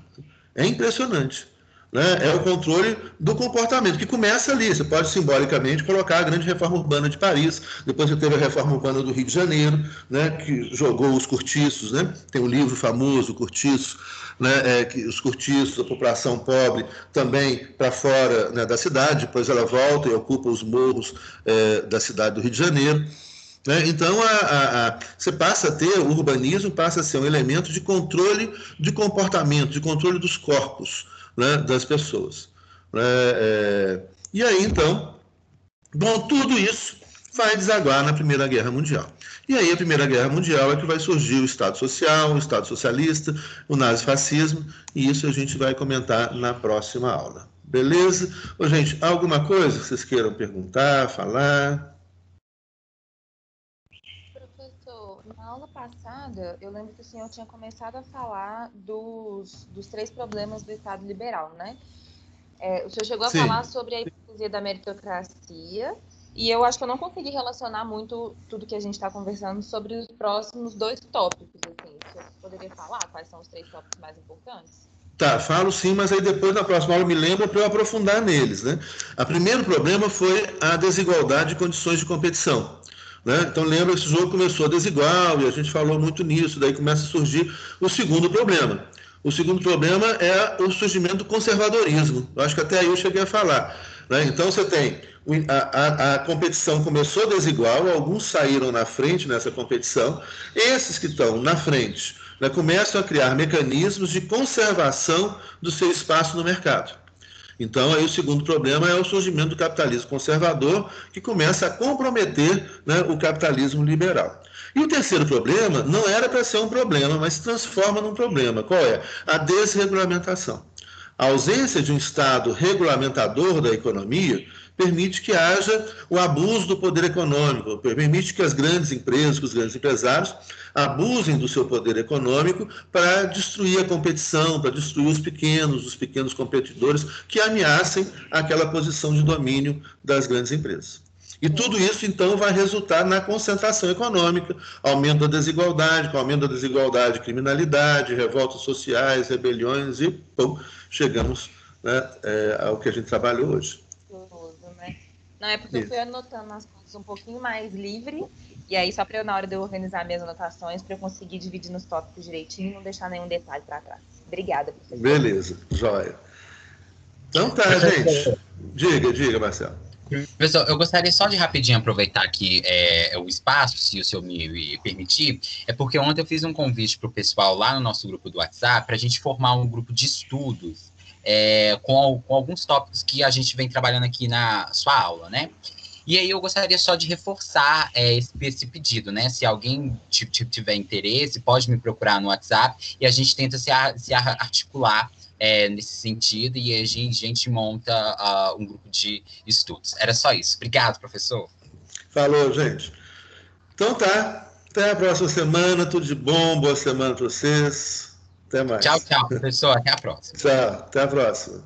é impressionante. Né? É o controle do comportamento, que começa ali. Você pode simbolicamente colocar a grande reforma urbana de Paris, depois você teve a reforma urbana do Rio de Janeiro, né, que jogou os cortiços, né? Tem um livro famoso, Cortiço, né, que os cortiços, a população pobre, também para fora, né, da cidade, depois ela volta e ocupa os morros da cidade do Rio de Janeiro. Então, você passa a ter, o urbanismo passa a ser um elemento de controle de comportamento, de controle dos corpos, né, das pessoas. E aí, então, bom, tudo isso vai desaguar na Primeira Guerra Mundial. E aí, a Primeira Guerra Mundial é que vai surgir o Estado Social, o Estado Socialista, o nazifascismo, e isso a gente vai comentar na próxima aula. Beleza? Ô, gente, alguma coisa que vocês queiram perguntar, falar? Na aula passada, eu lembro que o senhor tinha começado a falar dos 3 problemas do Estado liberal, né? O senhor chegou a falar sobre a hipocrisia da meritocracia, e eu acho que eu não consegui relacionar muito tudo que a gente está conversando sobre os próximos 2 tópicos. Assim. O senhor poderia falar quais são os 3 tópicos mais importantes? Tá, falo sim, mas aí depois, na próxima aula, me lembra para eu aprofundar neles, né? O primeiro problema foi a desigualdade de condições de competição. Né? Então, lembra, esse jogo começou desigual e a gente falou muito nisso, daí começa a surgir o segundo problema. O segundo problema é o surgimento do conservadorismo. Eu acho que até aí eu cheguei a falar. Né? Então, você tem a competição começou desigual, alguns saíram na frente nessa competição, esses que estão na frente, né, começam a criar mecanismos de conservação do seu espaço no mercado. Então, aí o segundo problema é o surgimento do capitalismo conservador, que começa a comprometer, né, o capitalismo liberal. E o terceiro problema não era para ser um problema, mas se transforma num problema. Qual é? A desregulamentação. A ausência de um Estado regulamentador da economia permite que haja o abuso do poder econômico, permite que as grandes empresas, que os grandes empresários abusem do seu poder econômico para destruir a competição, para destruir os pequenos competidores que ameacem aquela posição de domínio das grandes empresas. E tudo isso, então, vai resultar na concentração econômica, aumento da desigualdade, com aumento da desigualdade, criminalidade, revoltas sociais, rebeliões e, pum, chegamos, né, ao que a gente trabalhou hoje. Não, é porque eu fui anotando as coisas um pouquinho mais livre, e aí só para eu, na hora de eu organizar minhas anotações, para eu conseguir dividir nos tópicos direitinho e não deixar nenhum detalhe para trás. Obrigada, professor. Beleza, joia. Então tá, gente. Diga, Marcelo. Professor, eu gostaria só de rapidinho aproveitar aqui o espaço, se o senhor me permitir, porque ontem eu fiz um convite para o pessoal lá no nosso grupo do WhatsApp para a gente formar um grupo de estudos com alguns tópicos que a gente vem trabalhando aqui na sua aula, né? E aí eu gostaria só de reforçar esse pedido, né? Se alguém tiver interesse, pode me procurar no WhatsApp e a gente tenta se articular nesse sentido e a gente monta um grupo de estudos. Era só isso. Obrigado, professor. Falou, gente. Então tá Até a próxima semana, tudo de bom, boa semana para vocês. Até mais. Tchau, tchau, professor. Até a próxima. Tchau, até a próxima.